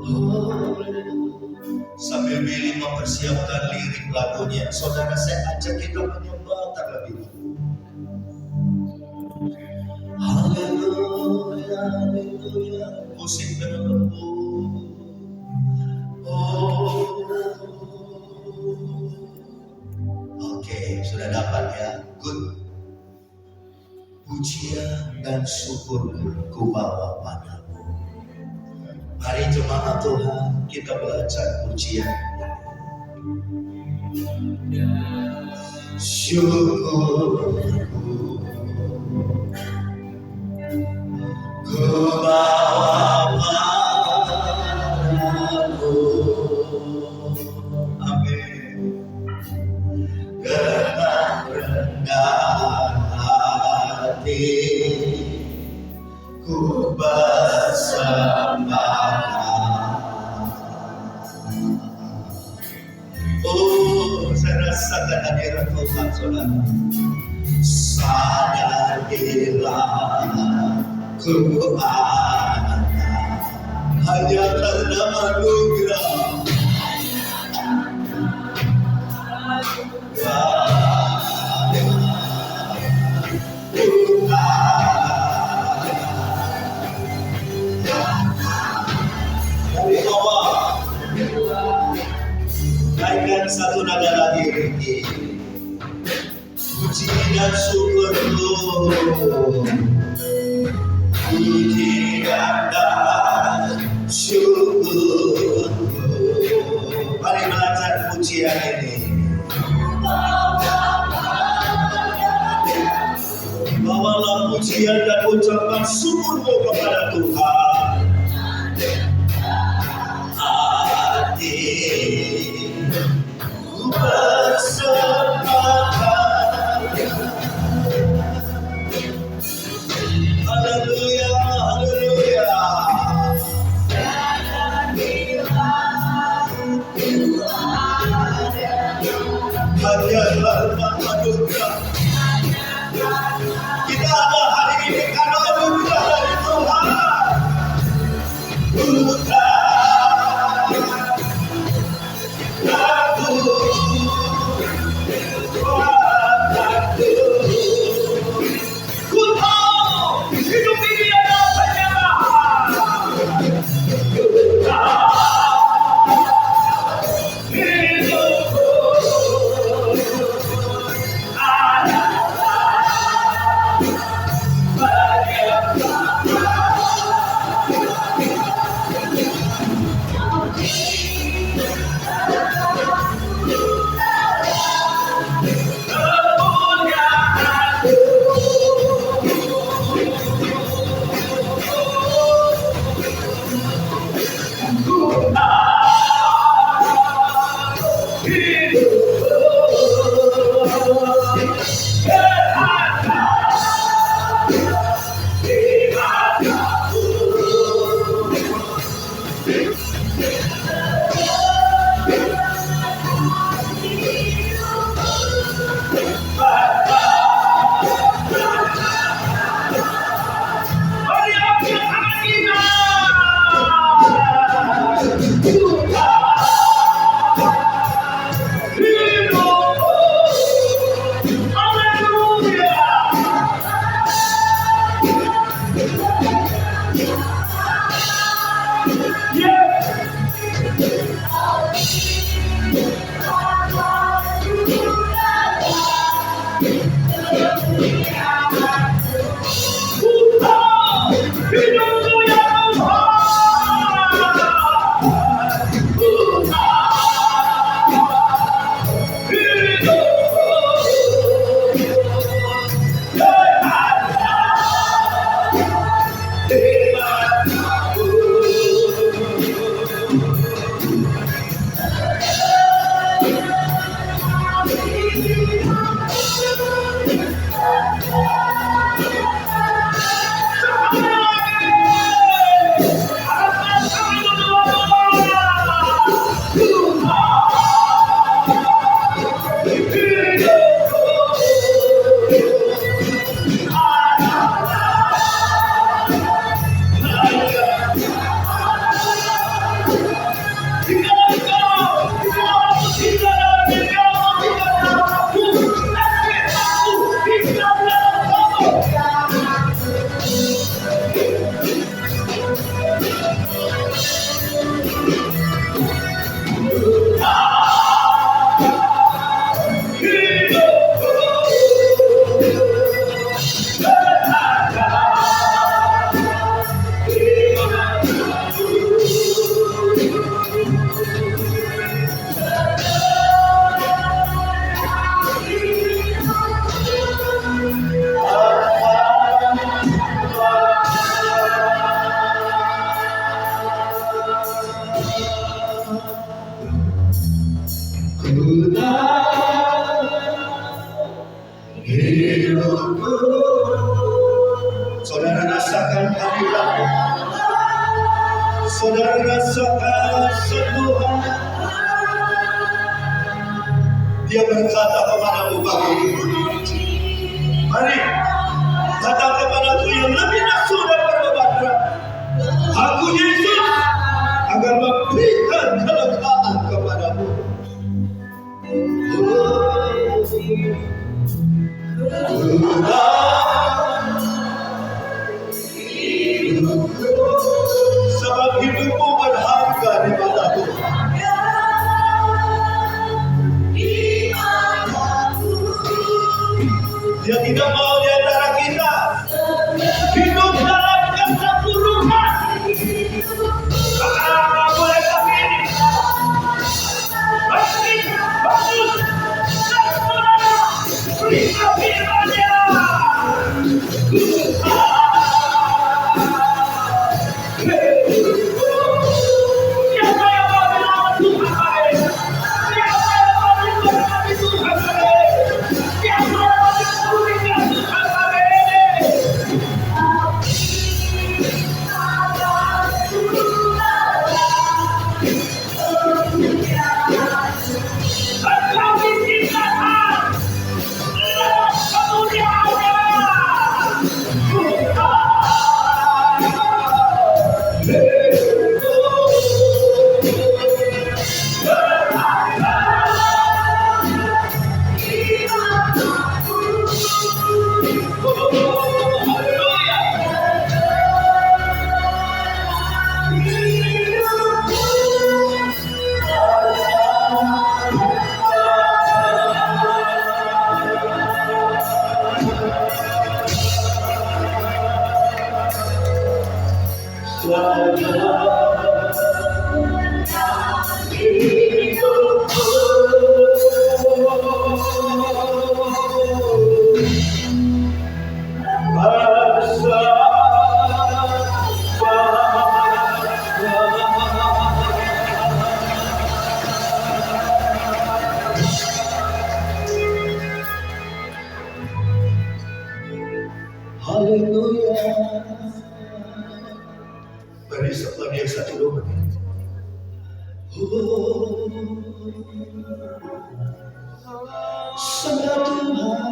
Oh, sambil Billy mempersiapkan lirik lagunya, saudara saya ajak kita menyembah terlebih dahulu. Haleluya, haleluya, musik berlembut. Oh, oke, sudah dapat ya, good. Pujian dan syukurku ku bawa padamu. Mari jemaat Tuhan, kita belajar pujian. Syukurku ku bawa padamu. Amin. Dengan rendah hati ku bersembahkan. Oh, saya rasakan hadirat Tuhan, saudara. Sadarilah ku ada hanya karena anugerah. Dari bawah, naikkan satu nada lagi, Riki. Puji dan syukurku, puji dan syukurku. Mari belajar pujian ini. Bawalah pujian dan ucapan syukurmu kepada Tuhan. Hati ku bersembahkan. Haleluya, haleluya. Hanya karena anugerah. Kita ada hari ini karena anugerah dari Tuhan. Hidup ini adalah penyerahan. hidupku. Saudara rasakan hadiratnya. Saudara rasakan sentuhan. Dia berkata kepadamu pagi ini, mari datang kepadaku yang lebih nafsu dan berbeban berat. Aku Yesus akan memberikan kelegaan kepadamu. Sebab hidupmu berharga di mata Tuhan. Dia tidak mau di antara kita hidup dalam keterpurukan. Karena boleh kami ini baik, bagus, sempurna, berita firman-Nya. Siapa yang mau melawan Tuhan kami? Siapa yang mau memberkati Tuhan kami? Siapa yang mau memulihkan Tuhan kami? Engkau diciptakan dalam kemuliaan-Nya. Haleluya. Mari sapa dia 1-2 menit. Sang Tuhan.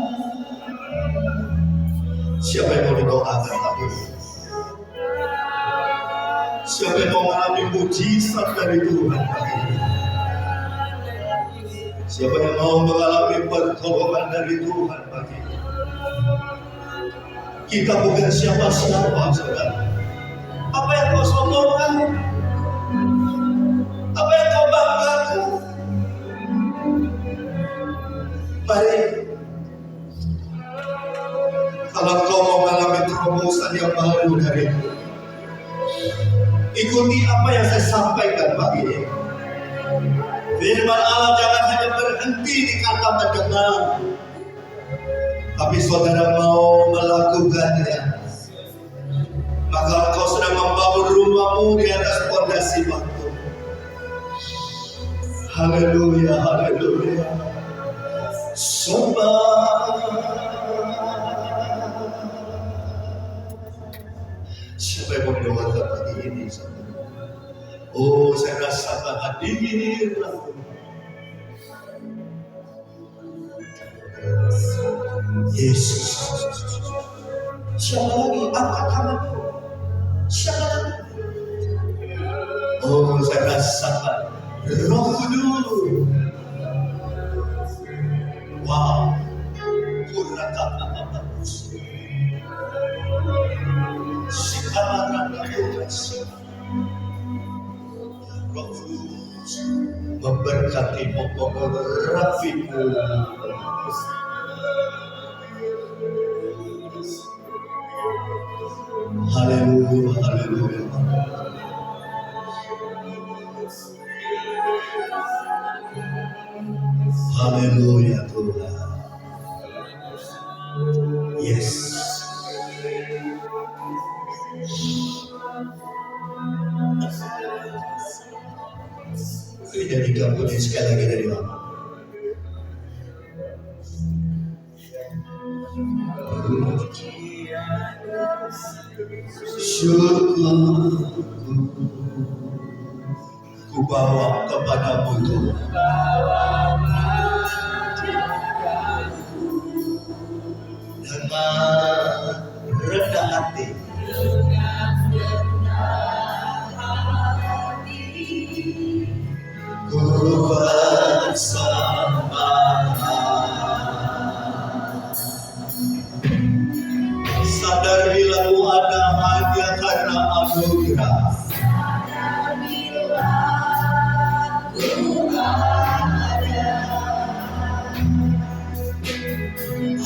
Siapa yang mau didoakan lagi? Siapa yang mau mengalami mujizat dari Tuhan pagi ini? Siapa yang mau mengalami pertolongan dari Tuhan pagi ini? Kita bukan siapa-siapa, saudara. Apa yang kau sombongkan? Apa yang kau banggakan? Mari, kalau kau mau mengalami terobosan yang baru dari itu, ikuti apa yang saya sampaikan pagi ini. Firman Allah jangan hanya berhenti di kata mendengar, tapi saudara mau melakukannya, maka kau sedang membangun rumahmu di atas fondasi batu. Haleluya, haleluya. Siapa yang mau mendoakan pagi ini? Oh, saya rasakan hadirlah Yesus. Siapa lagi? Angkat tanganmu. Siapa lagi? Oh, saya rasakan Roh Kudus. Wow. Roh Kudus memberkatimu, mengurapimu. Haleluya, haleluya. Haleluya Tuhan. Yes. Ini dari gabung sekali lagi dari Allah. syukurku ku bawa kepadamu Tuhan. Dengan rendah hati, ku bersembahkan. Sadar bila ku ada hanya karena anugerah.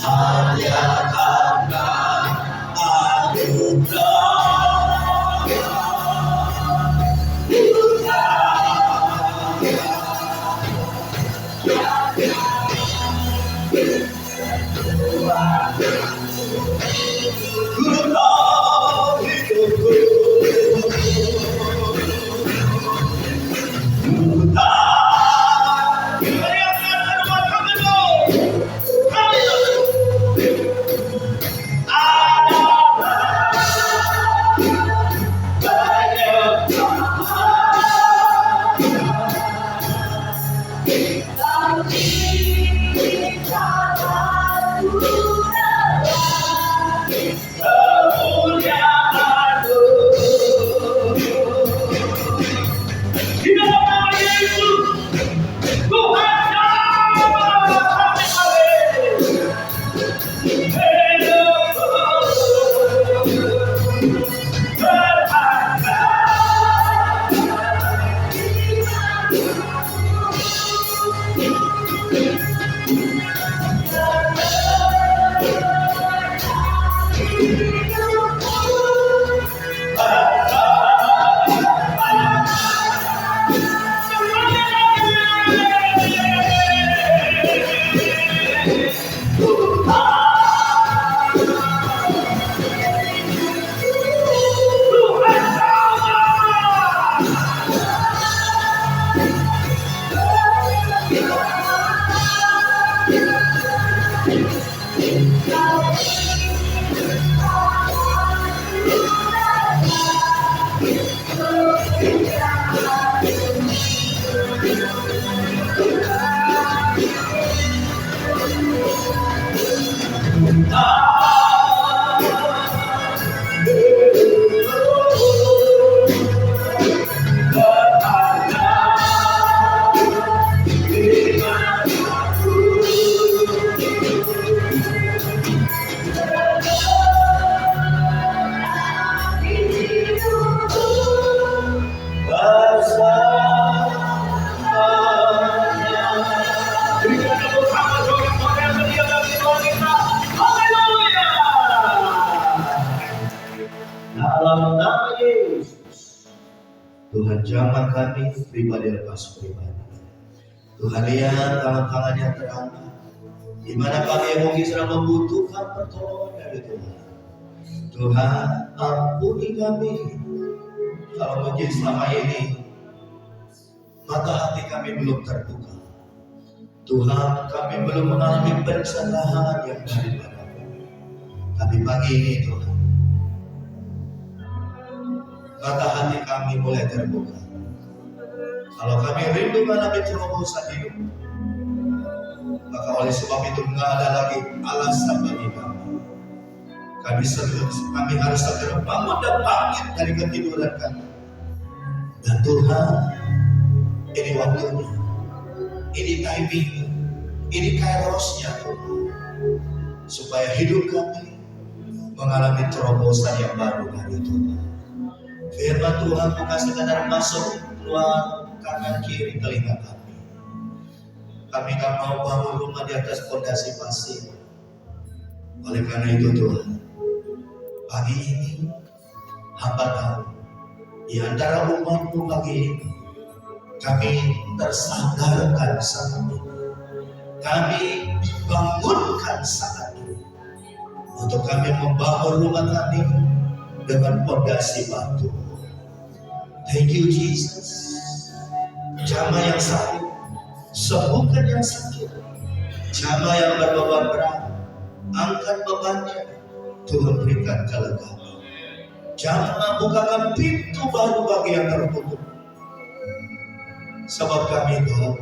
Hanya karena dalam nama Yesus, Tuhan jamah kami pribadi lepas pribadi. Tuhan lihat tangan-tangan yang terangkat, di mana kami mungkin sedang membutuhkan pertolongan dari Tuhan. Tuhan ampuni kami kalau mungkin selama ini mata hati kami belum terbuka. Tuhan, kami belum mengalami pencerahan yang daripada-Mu. Tapi pagi ini Tuhan, mata hati kami mulai terbuka. Kalau kami rindu mengalami terobosan hidup, maka oleh sebab itu enggak ada lagi alasan bagi kami. Kami harus segera bangun dan bangkit dari ketiduran kami. Dan Tuhan, ini waktunya, ini timingnya, ini kairosnya Tuhan, supaya hidup kami mengalami terobosan yang baru dari Tuhan. Firman Tuhan bukan sekadar masuk keluar kanan kiri telinga kami. Kami tak mau bangun rumah di atas fondasi pasir. Oleh karena itu Tuhan, pagi ini hamba tahu di antara umat-Mu pagi ini kami tersadarkan saat ini, kami bangunkan saat ini untuk kami membangun rumah kami dengan fondasi batu. Thank you Jesus. Jamah yang sakit, sembuhkan yang sakit. Jamah yang berbeban berat, angkat bebannya. Tuhan berikan kelegaan. Jangan bukakan pintu baru bagi yang tertutup. Sebab kami tahu,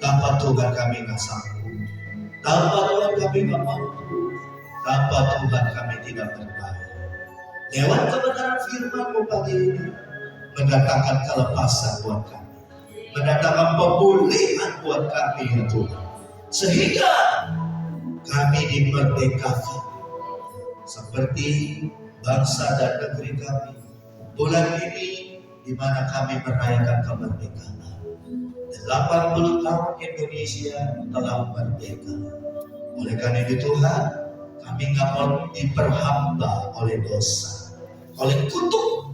tanpa Tuhan kami gak sanggup. Tanpa Tuhan kami gak mampu. Tanpa Tuhan kami tidak berdaya. Lewat kebenaran firman-Mu pagi ini, mendatangkan kelepasan buat kami. Mendatangkan pemulihan buat kami ya Tuhan. Sehingga kami dimerdekakan. Seperti bangsa dan negeri kami. Bulan ini di mana kami merayakan kemerdekaan. 80 tahun Indonesia telah merdeka. Oleh karena itu Tuhan, kami nggak mau diperhamba oleh dosa, oleh kutuk.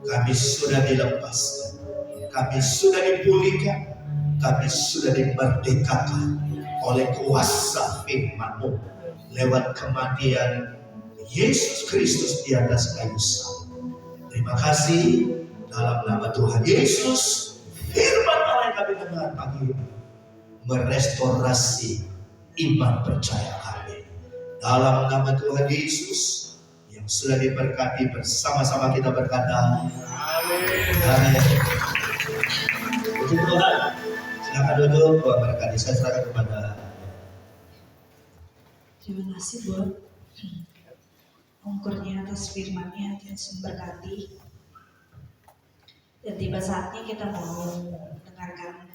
Kami sudah dilepaskan, kami sudah dipulihkan, kami sudah dimerdekakan oleh kuasa firman-Mu lewat kematian Yesus Kristus di atas kayu salib. Terima kasih dalam nama Tuhan Yesus. Firman Allah yang kami dengar pagi ini merestorasi iman percaya kami. Dalam nama Tuhan Yesus yang sudah diberkati, bersama-sama kita berkata amin. Puji Tuhan. Silakan duduk. Tuhan berkati. Saya serahkan kepada. Terima kasih buat ongkurnya atas firman-Nya, Tuhan memberkati. Dan tiba saatnya kita mau mendengarkan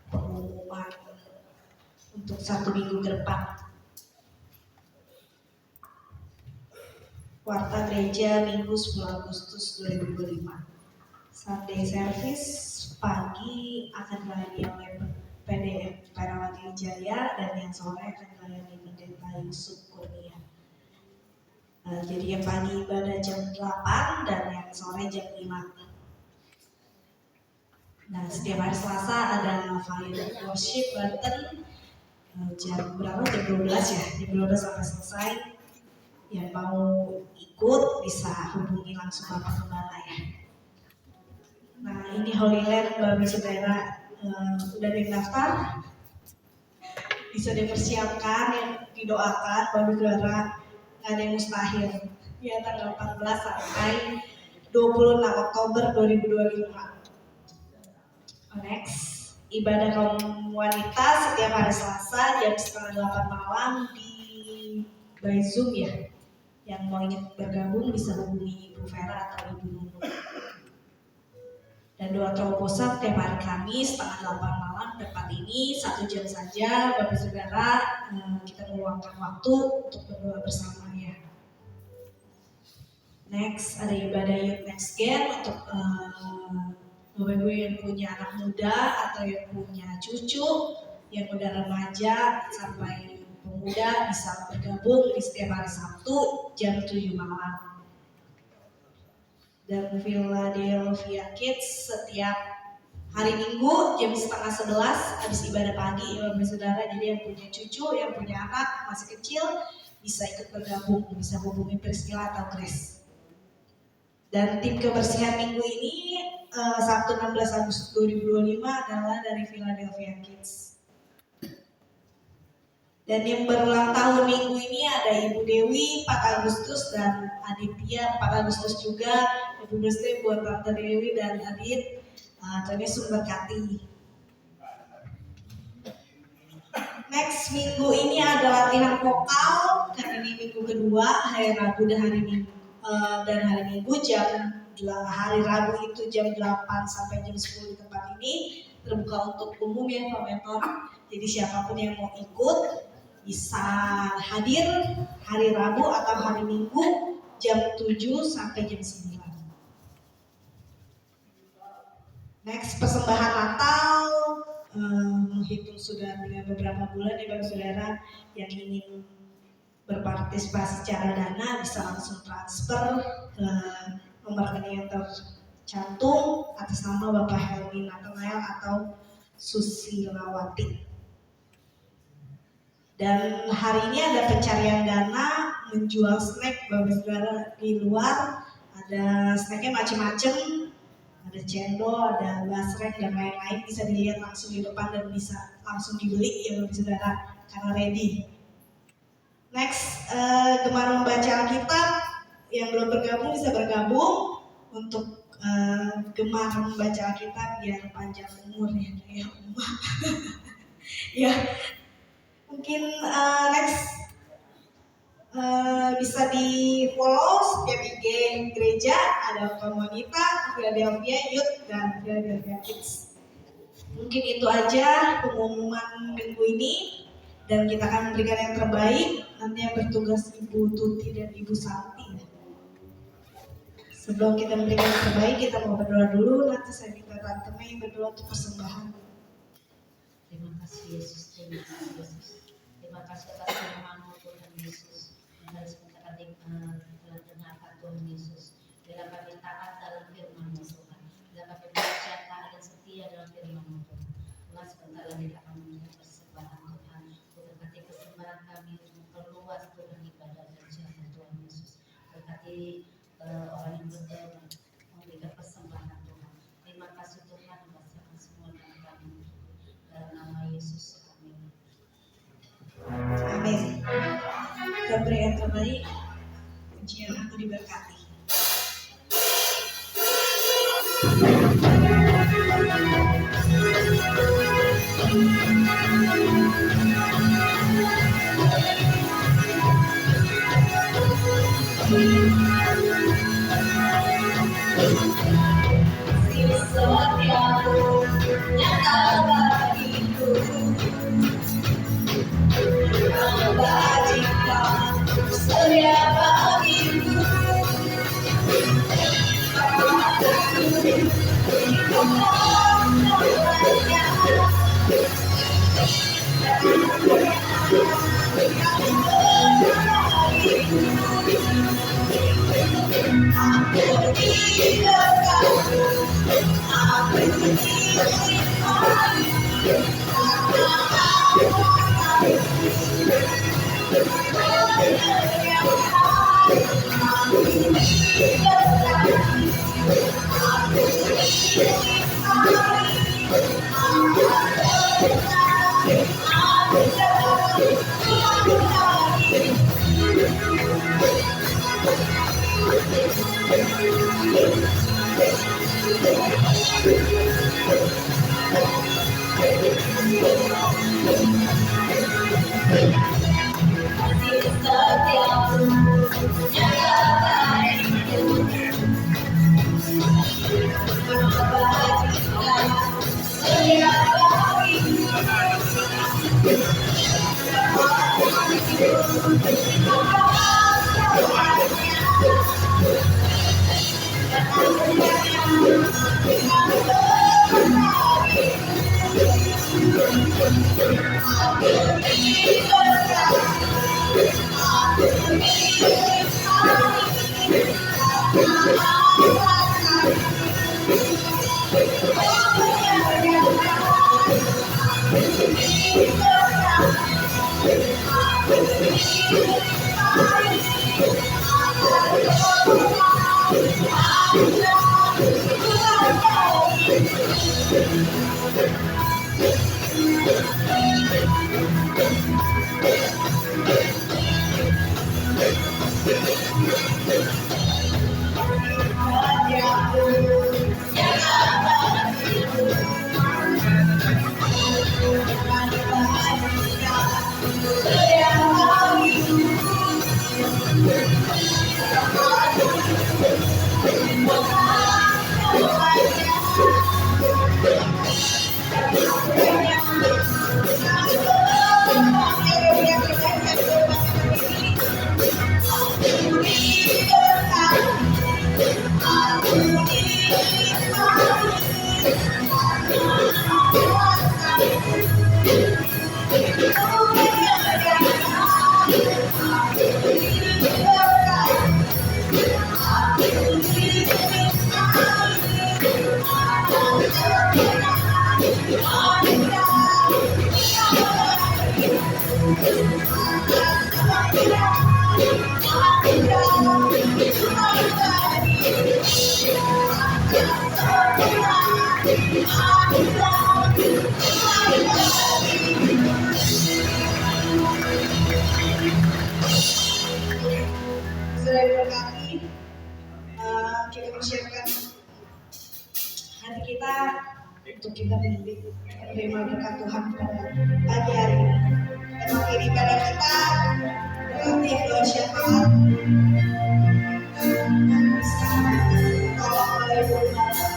pengumuman untuk 1 minggu ke depan. Warta Gereja Minggu 10 Agustus 2025. Sunday service pagi akan dilayani oleh PDM Perawati Wijaya dan yang sore akan dilayani Pendeta Yusuf Kurnia. Jadi yang pagi ibadah jam 8 dan yang sore jam 5. Nah, setiap hari Selasa ada Fire Worship Banten jam berapa? Jam 12 ya, jam 12 sampai selesai. Yang mau ikut bisa hubungi langsung Bapak Gembala ya. Nah, ini Holy Land Bapak Saudara udah daftar, bisa dipersiapkan, yang didoakan Bapak Saudara, nggak ada yang mustahil. Ya, tanggal 14 sampai 26 Oktober 2025. Next, ibadah kaum wanita setiap hari Selasa jam 7:30 malam di by Zoom ya. Yang mau ingin bergabung bisa hubungi Ibu Vera atau Ibu Nunu. Dan doa terobosan setiap hari Kamis 7:30 malam tempat ini 1 jam saja. Bapak Saudara, kita meluangkan waktu untuk berdoa bersama ya. Next, ada ibadah Youth Next Gen untuk Bapak Ibu yang punya anak muda atau yang punya cucu, yang udah remaja sampai pemuda bisa bergabung di setiap hari Sabtu jam 7 malam. Dan Philadelphia Kids setiap hari Minggu jam 10:30 habis ibadah pagi ya Bapak Saudara. Jadi yang punya cucu, yang punya anak masih kecil bisa ikut bergabung, bisa hubungi Priscilla atau Grace. Dan tim kebersihan minggu ini Sabtu 16 Agustus 2025 adalah dari Philadelphia Kids. Dan yang berulang tahun minggu ini ada Ibu Dewi 4 Agustus dan Aditya 4 Agustus juga. Ibu birthday buat Tante Dewi dan Adit. Tuhan Yesus memberkati. Next minggu ini ada latihan vokal. Karena ini minggu kedua, hari Rabu dan hari Minggu. Dan hari Minggu hari Rabu itu jam 8 sampai jam 10 di tempat ini terbuka untuk umum ya Pak Mentor. Jadi siapapun yang mau ikut bisa hadir hari Rabu atau hari Minggu jam 7 sampai jam 9. Next, persembahan Natal menghitung sudah dengan beberapa bulan ya Bapak Saudara yang ingin berpartisipasi secara dana bisa langsung transfer ke nomor rekening yang tercantum atas nama Bapak Helmi Nathanael atau Susilawati. Dan hari ini ada pencarian dana menjual snack Bapak Saudara di luar. Ada snacknya macam-macam, ada cendol, ada basrek dan lain-lain, bisa dilihat langsung di depan dan bisa langsung dibeli ya Bapak Saudara karena ready. Next, gemar membaca Alkitab yang belum bergabung bisa bergabung untuk gemar membaca Alkitab biar panjang umur ya kayak Uma. Ya, mungkin next bisa di follow setiap IG gereja, ada Komunita, Philadelphia Youth, dan Philadelphia Kids. Mungkin itu aja pengumuman minggu ini, dan kita akan memberikan yang terbaik. Nanti yang bertugas Ibu Tuti dan Ibu Santi. Sebelum kita memberikan yang terbaik, kita mau berdoa dulu. Nanti saya minta Tante Mei berdoa untuk persembahan. Terima kasih Yesus, terima kasih Yesus. Terima kasih atas firman-Mu Tuhan Yesus. Yang harus kita telah dengarkan Tuhan Yesus. Bila kami taat dalam firman-Mu Tuhan. Bila kami bekerja taat dan setia dalam firman-Mu Tuhan. Tuhan sebentar lagi kita akan memberikan persembahan Tuhan. Berkati persembahan kami untuk memperluas Tuhan ibadah dan jalan Tuhan Yesus. Berkati orang yang berdoa memberikan persembahan Tuhan. Terima kasih Tuhan, membacakan semua nama kami dalam nama Yesus. Amin. Amin. Kita beri yang terbaik. Pujian aku diberkati. Setiamu nyata bagiku, membagikan setia bagiku. Sudah diberkati. menerima berkat Tuhan pada pagi hari ini. Dan akhiri ibadah kita berlatih doa syafaat. Tolong oleh Ibu Mata.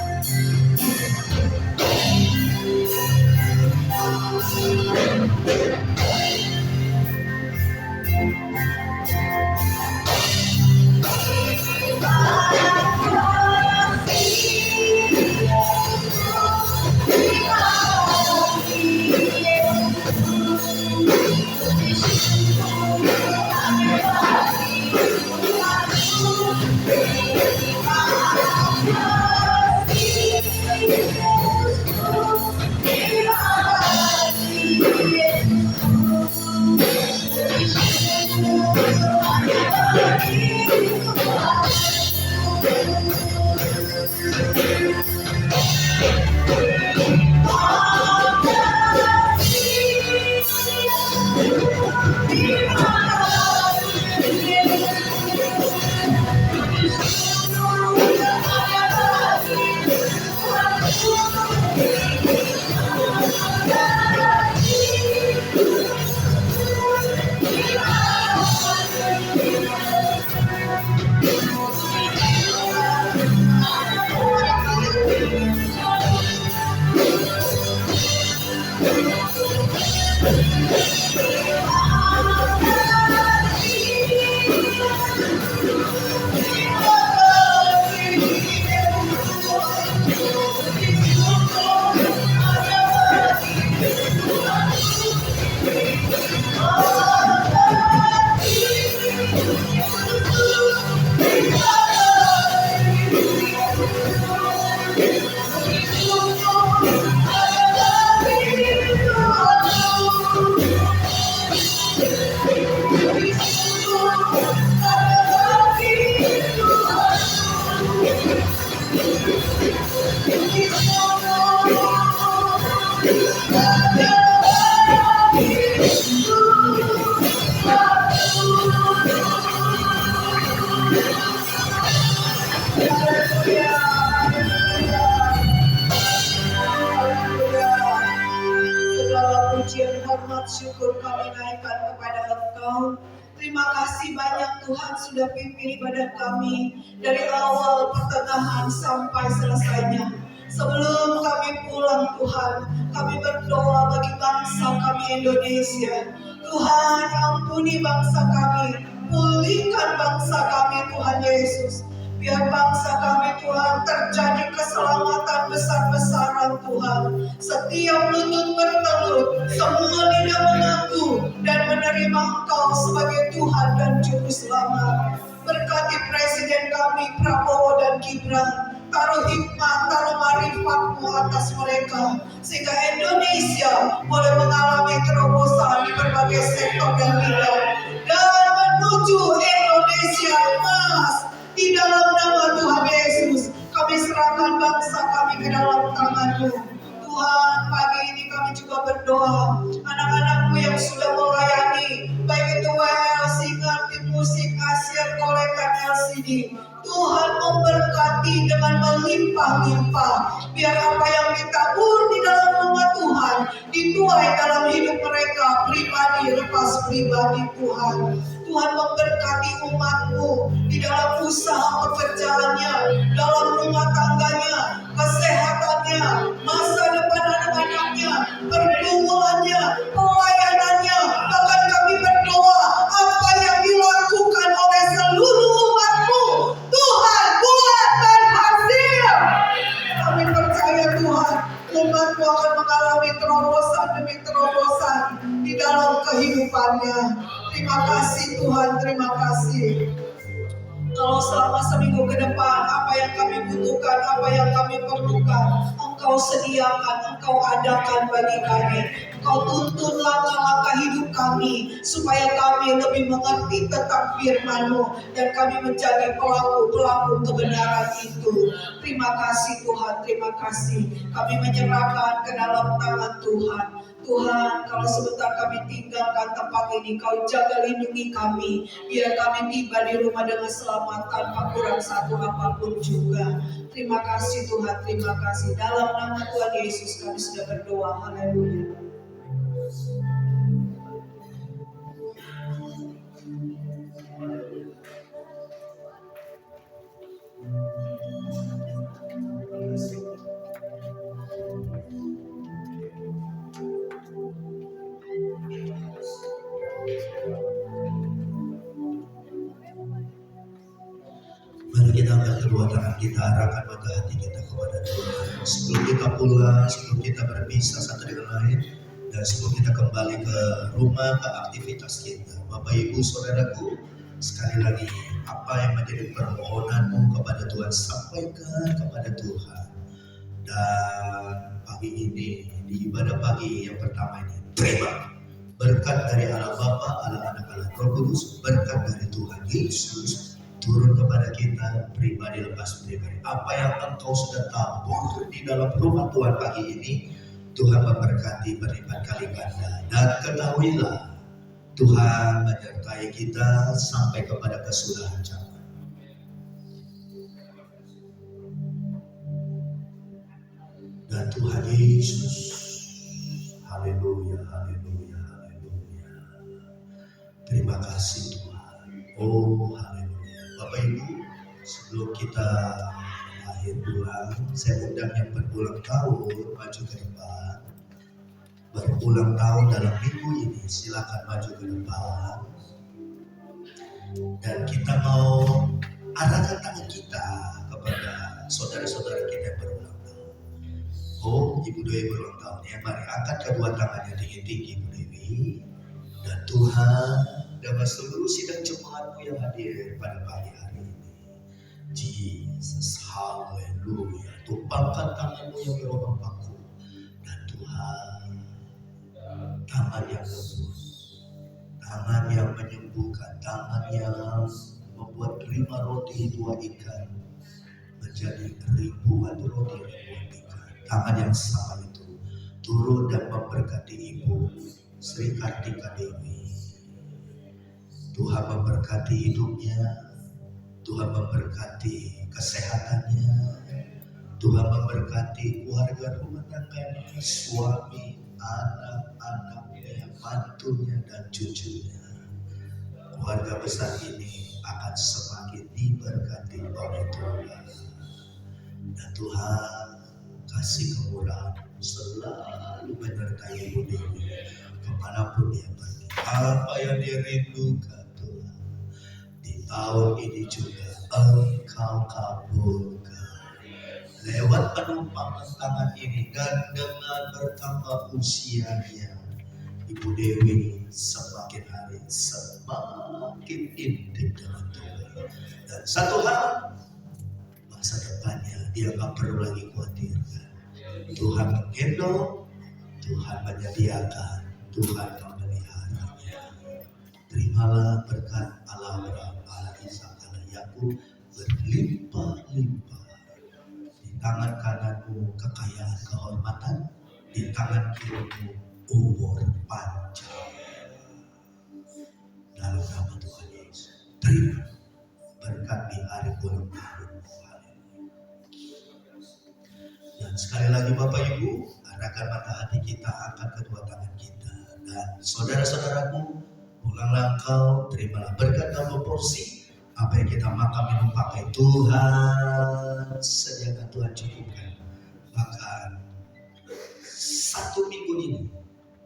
Segala pujian, hormat, syukur kami naikkan kepada Engkau. Terima kasih banyak Tuhan sudah pimpin ibadah kami dari awal pertengahan sampai selesainya. Sebelum kami pulang Tuhan, kami berdoa bagi bangsa kami Indonesia. Tuhan ampuni bangsa kami, pulihkan bangsa kami Tuhan Yesus. Biar bangsa kami Tuhan terjadi keselamatan besar-besaran Tuhan. Setiap lutut bertelut, semua lidah mengaku dan menerima Engkau sebagai Tuhan dan Juru Selamat. Berkati Presiden kami Prabowo dan Gibran. Taruh hikmat, taruh marifat-Mu atas mereka. Sehingga Indonesia boleh mengalami terobosan di berbagai sektor dan bidang. Dan menuju Indonesia emas. Di dalam nama Tuhan Yesus, kami serahkan bangsa kami ke dalam tangan-Mu. Tuhan, pagi ini kami juga berdoa, anak-anak-Mu yang sudah melayani, baik itu WL, Singer, tim musik, Asian, Kolektan, LCD. Tuhan memberkati dengan melimpah-limpah. Biar apa yang ditabur di dalam rumah Tuhan, dituai dalam hidup mereka, pribadi lepas pribadi Tuhan. Tuhan memberkati umat-Mu di dalam usaha pekerjaannya, dalam rumah tangganya, kesehatannya, masa depan anak-anaknya, pergumulannya, pelayanannya. Bahkan kami berdoa apa yang dilakukan oleh seluruh umat-Mu, Tuhan buat berhasil. Kami percaya Tuhan, umat-Mu akan mengalami terobosan demi terobosan di dalam kehidupannya. Terima kasih Tuhan, terima kasih. Kalau selama seminggu ke depan, apa yang kami butuhkan, apa yang kami perlukan, Engkau sediakan, Engkau adakan bagi kami. Engkau tuntun langkah-langkah hidup kami, supaya kami lebih mengerti tentang firman-Mu, dan kami menjadi pelaku-pelaku kebenaran itu. Terima kasih Tuhan, terima kasih. Kami menyerahkan ke dalam tangan Tuhan. Tuhan, kalau sebentar kami tinggalkan tempat ini, Kau jaga lindungi kami, biar kami tiba di rumah dengan selamat tanpa kurang satu apapun juga. Terima kasih Tuhan, terima kasih. Dalam nama Tuhan Yesus kami sudah berdoa. Haleluya. Mari kita angkat kedua tangan kita, arahkan mata hati kita kepada Tuhan. Sebelum kita pulang, sebelum kita berpisah satu dengan lain, dan sebelum kita kembali ke rumah, ke aktivitas kita. Bapak Ibu Saudaraku, sekali lagi, apa yang menjadi permohonanmu kepada Tuhan, sampaikan kepada Tuhan. Dan pagi ini, di ibadah pagi yang pertama ini, terima berkat dari Allah Bapa, Allah Anak, Allah Roh Kudus, berkat dari Tuhan Yesus turun kepada kita pribadi lepas pribadi. Apa yang engkau sudah tabur di dalam rumah Tuhan pagi ini, Tuhan memberkati berlipat kali ganda. Dan ketahuilah, Tuhan menyertai kita sampai kepada kesudahan zaman. Dan Tuhan Yesus, haleluya, haleluya, haleluya. Terima kasih Tuhan. Oh haleluya. Bapak Ibu, sebelum kita akhir bulan, saya undang yang berulang tahun maju ke depan. Berulang tahun dalam minggu ini, silakan maju ke depan. Dan kita mau arahkan tangan kita kepada saudara-saudara kita yang berulang tahun. Oh, Ibu Dewi berulang tahun ya. Mari angkat kedua tangannya tinggi-tinggi Ibu Dewi. Dan Tuhan dalam seluruh sidang jemaatmu yang hadir pada pagi hari ini. Jesus, haleluya. Tumpangkan tanganmu yang berobak paku. Dan Tuhan, tangan yang lembut, tangan yang menyembuhkan, tangan yang membuat 5 roti 2 ikan menjadi ribuan roti 2 ikan. Tangan yang sama itu turun dan memberkati Ibu Sri Kartika Dewi. Tuhan memberkati hidupnya, Tuhan memberkati kesehatannya, Tuhan memberkati keluarga rumah tangganya, suami, anak-anaknya, mantunya dan cucunya. Keluarga besar ini akan semakin diberkati oleh Tuhan. Dan Tuhan kasih kemurahan selalu menyertai Ibu Dewi kemanapun dia pergi. Apa yang dia rindukan Tuhan, di tahun ini juga Engkau kabulkan. Lewat penumpangan tangan ini dan dengan bertambah usianya, Ibu Dewi semakin hari semakin intim dengan Tuhan. Dan satu hal, masa depannya dia gak perlu lagi khawatirkan. Tuhan menggendong, Tuhan menyediakan, Tuhan memelihara. Terimalah berkat Allah Abraham, Allah Ishak, Allah Yakub berlimpah-limpah. Di tangan kananmu kekayaan kehormatan, di tangan kirimu umur panjang. Dalam nama Tuhan Yesus, terima berkat di hari ulang tahunmu. Dan sekali lagi Bapak Ibu, arahkan mata hati kita, angkat kedua tangan kita. Dan saudara-saudaraku, pulanglah engkau, terimalah berkat dalam porsi. Apa yang kita makan, minum, pakai, Tuhan sediakan, Tuhan cukupkan. Bahkan 1 minggu ini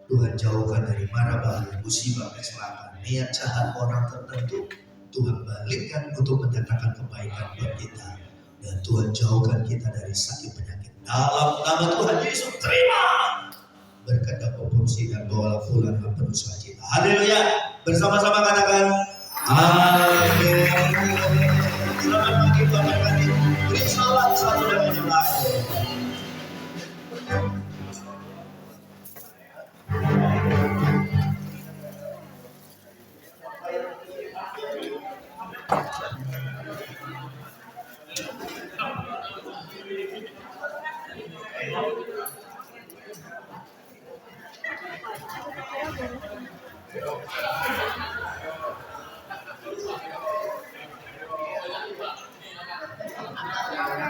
Tuhan jauhkan dari mara bahaya, musibah, kecelakaan, niat jahat orang tertentu. Tuhan balikkan untuk mendatangkan kebaikan buat kita. Dan Tuhan jauhkan kita dari sakit penyakit. Dalam nama Tuhan Yesus, terima berkat dan porsi dan bawalah pulang dengan penuh sukacita. Haleluya. Bersama-sama katakan amin. Selamat pagi, selamat pagi. Beri salam satu dengan yang lain.